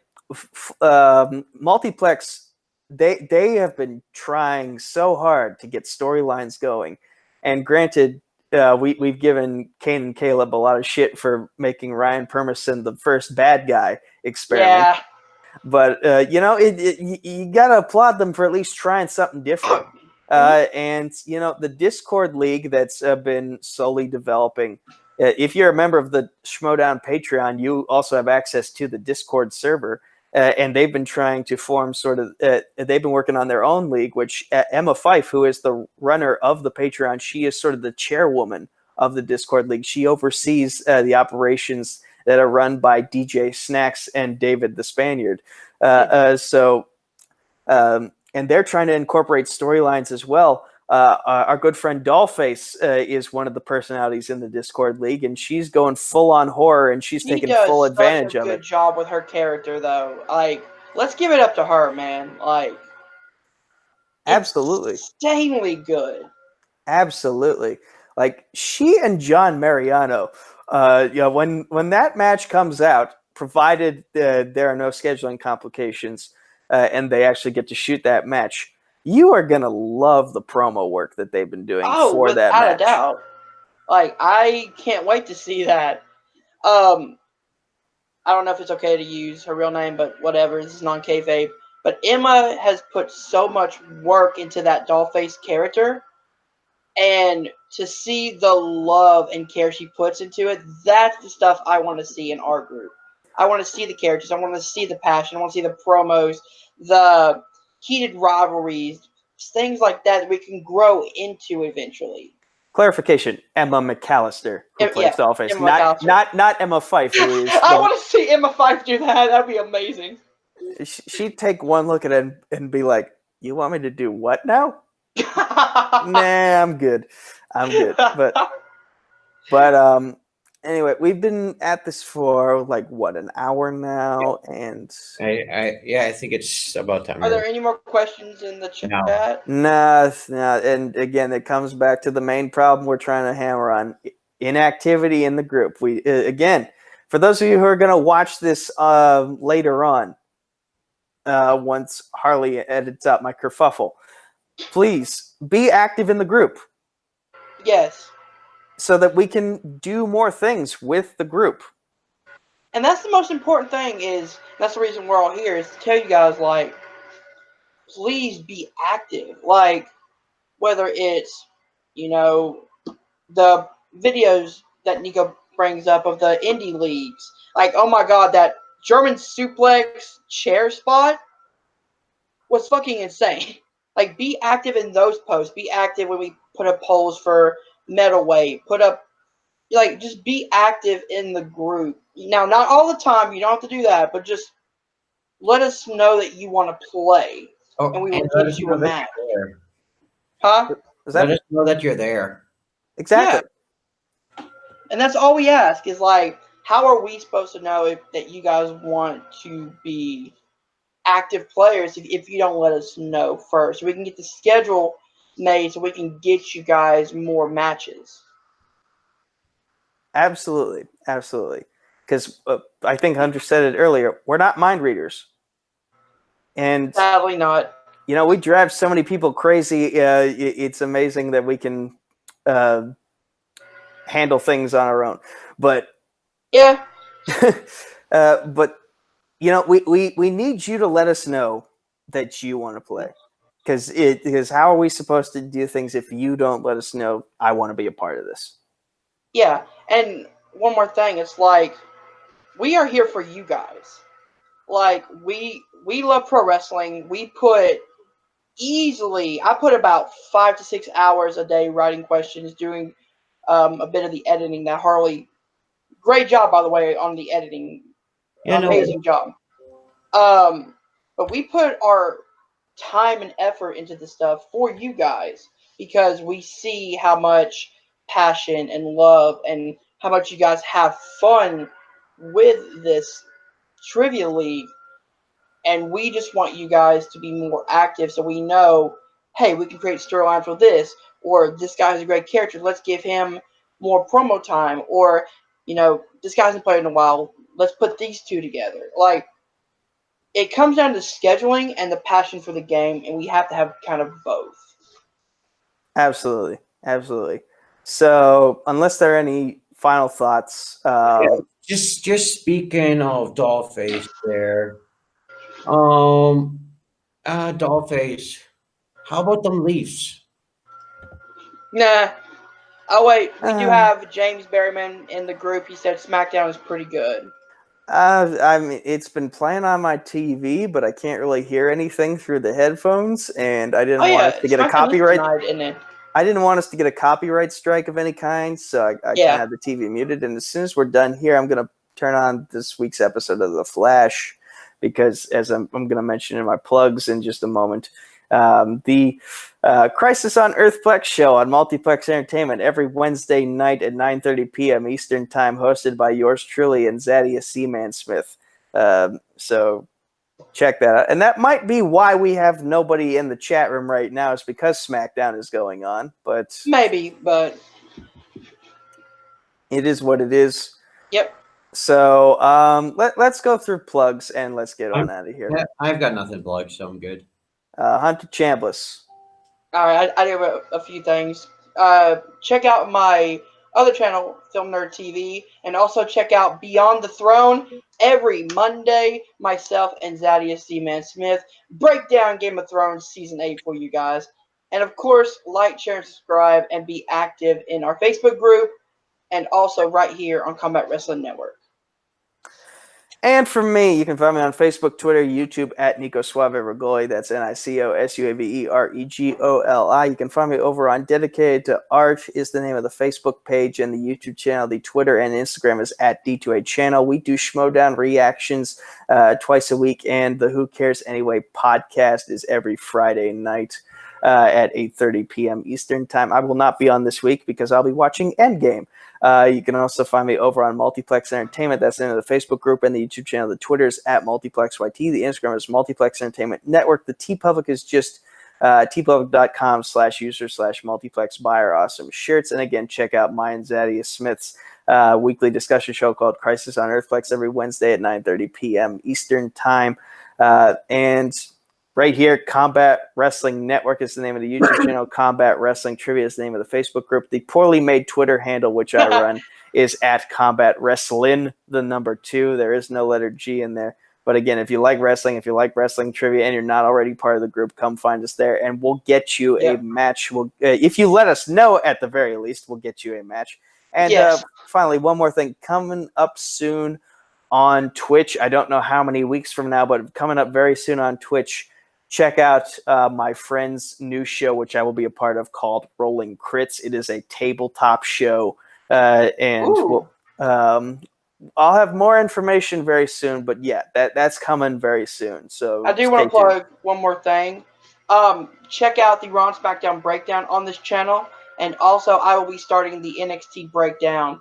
Speaker 1: Multiplex, they have been trying so hard to get storylines going. And granted, we've given Kane and Caleb a lot of shit for making Ryan Permerson the first bad guy experiment.
Speaker 3: Yeah.
Speaker 1: But you gotta applaud them for at least trying something different. And the Discord League that's been slowly developing. If you're a member of the Schmodown Patreon, you also have access to the Discord server, and they've been trying to form they've been working on their own league, which Emma Fife, who is the runner of the Patreon, she is sort of the chairwoman of the Discord League. She oversees the operations that are run by DJ Snacks and David the Spaniard. And they're trying to incorporate storylines as well. Our good friend Dollface is one of the personalities in the Discord League, and she's going full on horror, and she's taking full advantage of it.
Speaker 3: Good job with her character, though. Like, let's give it up to her, man. Like,
Speaker 1: absolutely,
Speaker 3: insanely good.
Speaker 1: Absolutely, like she and John Mariano. When that match comes out, provided there are no scheduling complications, and they actually get to shoot that match, you are going to love the promo work that they've been doing for that match.
Speaker 3: Without a doubt. Like, I can't wait to see that. I don't know if it's okay to use her real name, but whatever. This is non-kayfabe. But Emma has put so much work into that Dollface character, and to see the love and care she puts into it, that's the stuff I want to see in our group. I want to see the characters. I want to see the passion. I want to see the promos, the heated rivalries, things like that we can grow into eventually.
Speaker 1: Clarification: Emma McAllister, who plays
Speaker 3: Yeah,
Speaker 1: Dollface,
Speaker 3: Emma McAllister.
Speaker 1: not Emma Fife, who is.
Speaker 3: I want to see Emma Fife do that. That'd be amazing.
Speaker 1: She'd take one look at it and be like, "You want me to do what now?" Nah, I'm good. But anyway, we've been at this for like what, an hour now, and
Speaker 2: I think it's about time.
Speaker 3: Are there any more questions in the chat?
Speaker 1: nah. And again, it comes back to the main problem we're trying to hammer on: inactivity in the group. We again, for those of you who are going to watch this later on, once Harley edits out my kerfuffle, please be active in the group.
Speaker 3: Yes.
Speaker 1: So that we can do more things with the group.
Speaker 3: And that's the most important thing, that's the reason we're all here, is to tell you guys, like, please be active. Like, whether it's, the videos that Nico brings up of the indie leagues. Like, oh my god, that German suplex chair spot was fucking insane. Like, be active in those posts. Be active when we put up polls for metalweight. Just be active in the group. Now, not all the time. You don't have to do that, but just let us know that you want to play, and we will give you a match. Huh?
Speaker 2: Let us know that you're there.
Speaker 1: Exactly.
Speaker 3: Yeah. And that's all we ask is, like, how are we supposed to know that you guys want to be active players if you don't let us know first? We can get the schedule made so we can get you guys more matches.
Speaker 1: Absolutely. Because I think Hunter said it earlier, we're not mind readers. And
Speaker 3: sadly not.
Speaker 1: We drive so many people crazy. It's amazing that we can handle things on our own. But
Speaker 3: yeah.
Speaker 1: But we need you to let us know that you want to play. Because how are we supposed to do things if you don't let us know I want to be a part of this?
Speaker 3: Yeah, and one more thing, it's like, we are here for you guys. Like, we love pro wrestling. I put about 5 to 6 hours a day writing questions, doing a bit of the editing that Harley, great job, by the way, on the editing. Amazing job. But we put our time and effort into this stuff for you guys because we see how much passion and love and how much you guys have fun with this trivia league, and we just want you guys to be more active so we know, hey, we can create storylines for this, or this guy has a great character, let's give him more promo time, or this guy hasn't played in a while, let's put these two together. Like, it comes down to scheduling and the passion for the game, and we have to have kind of both.
Speaker 1: Absolutely. So, unless there are any final thoughts,
Speaker 2: just speaking of Dollface, there, Dollface, how about them Leafs?
Speaker 3: Nah. Oh wait, we do have James Berryman in the group. He said SmackDown is pretty good.
Speaker 1: I mean, it's been playing on my TV, but I can't really hear anything through the headphones, and I didn't want us to get a copyright. I didn't want us to get a copyright strike of any kind, so I had the TV muted. And as soon as we're done here, I'm going to turn on this week's episode of The Flash, because as I'm going to mention in my plugs in just a moment, the Crisis on Earthplex show on Multiplex Entertainment every Wednesday night at 9:30 p.m. Eastern Time, hosted by yours truly and Zadia Seaman Smith. So check that out. And that might be why we have nobody in the chat room right now, is because SmackDown is going on. But
Speaker 3: maybe, but
Speaker 1: it is what it is.
Speaker 3: Yep.
Speaker 1: So let's go through plugs and let's get on out of here.
Speaker 2: Yeah, I've got nothing plugged, so I'm good.
Speaker 1: Hunter Chambliss.
Speaker 3: All right, I do have a few things. Check out my other channel, Film Nerd TV, and also check out Beyond the Throne every Monday. Myself and Zadius C-Man Smith break down Game of Thrones Season 8 for you guys. And of course, like, share, and subscribe, and be active in our Facebook group, and also right here on Combat Wrestling Network.
Speaker 1: And for me, you can find me on Facebook, Twitter, YouTube at Nico Suave Regoli. That's NicoSuaveRegoli. You can find me over on Dedicated to Art is the name of the Facebook page and the YouTube channel. The Twitter and Instagram is at D2A Channel. We do Schmodown reactions twice a week, and the Who Cares Anyway podcast is every Friday night at 8:30 p.m. Eastern Time. I will not be on this week because I'll be watching Endgame. You can also find me over on Multiplex Entertainment. That's the name of the Facebook group and the YouTube channel. The Twitter is at MultiplexYT. The Instagram is Multiplex Entertainment Network. The TeePublic is just tpublic.com/user/multiplex. Buy our awesome shirts. And again, check out my and Zadius Smith's weekly discussion show called Crisis on Earthplex every Wednesday at 9:30 p.m. Eastern Time. And right here, Combat Wrestling Network is the name of the YouTube channel. Combat Wrestling Trivia is the name of the Facebook group. The poorly made Twitter handle, which I run, is at Combat Wrestling, the number 2. There is no letter G in there. But again, if you like wrestling, if you like wrestling trivia, and you're not already part of the group, come find us there, and we'll get you a match. If you let us know, at the very least, we'll get you a match. And finally, one more thing. Coming up soon on Twitch, I don't know how many weeks from now, but coming up very soon on Twitch, check out my friend's new show, which I will be a part of, called Rolling Crits. It is a tabletop show, and I'll have more information very soon. But yeah, that's coming very soon. So
Speaker 3: I do want to plug one more thing. Check out the Raw and SmackDown breakdown on this channel, and also I will be starting the NXT breakdown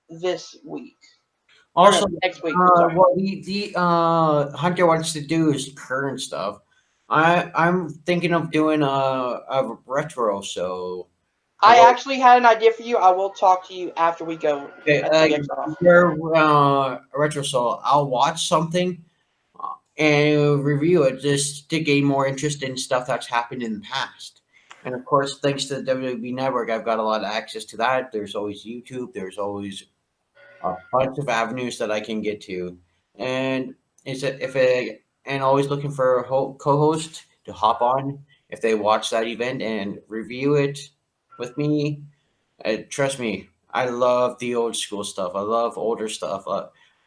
Speaker 3: this week.
Speaker 2: Also,
Speaker 3: next week.
Speaker 2: What the Hunter wants to do is current stuff. I'm thinking of doing a retro show.
Speaker 3: I actually had an idea for you. I will talk to you after we go.
Speaker 2: Your retro show. I'll watch something and review it just to gain more interest in stuff that's happened in the past. And of course, thanks to the WWE Network, I've got a lot of access to that. There's always YouTube. There's always a bunch of avenues that I can get to, and always looking for a co-host to hop on if they watch that event and review it with me. Trust me, I love the old school stuff. I love older stuff.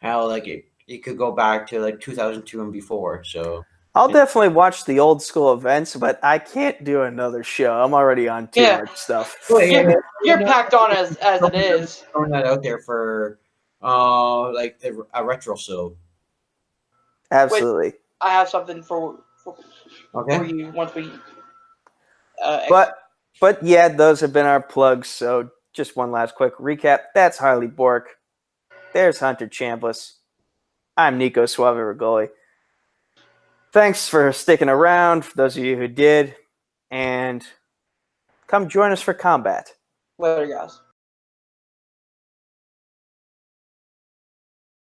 Speaker 2: How like it could go back to like 2002 and before. So
Speaker 1: I'll definitely watch the old school events, but I can't do another show. I'm already on too much stuff.
Speaker 3: You're packed on as it is.
Speaker 2: Throwing that out there for like a retro show.
Speaker 1: Absolutely.
Speaker 3: Wait, I have something for you once we.
Speaker 1: But yeah, those have been our plugs. So just one last quick recap. That's Harley Bork. There's Hunter Chambliss. I'm Nico Suave Regoli. Thanks for sticking around, for those of you who did, and come join us for combat.
Speaker 3: Later, guys.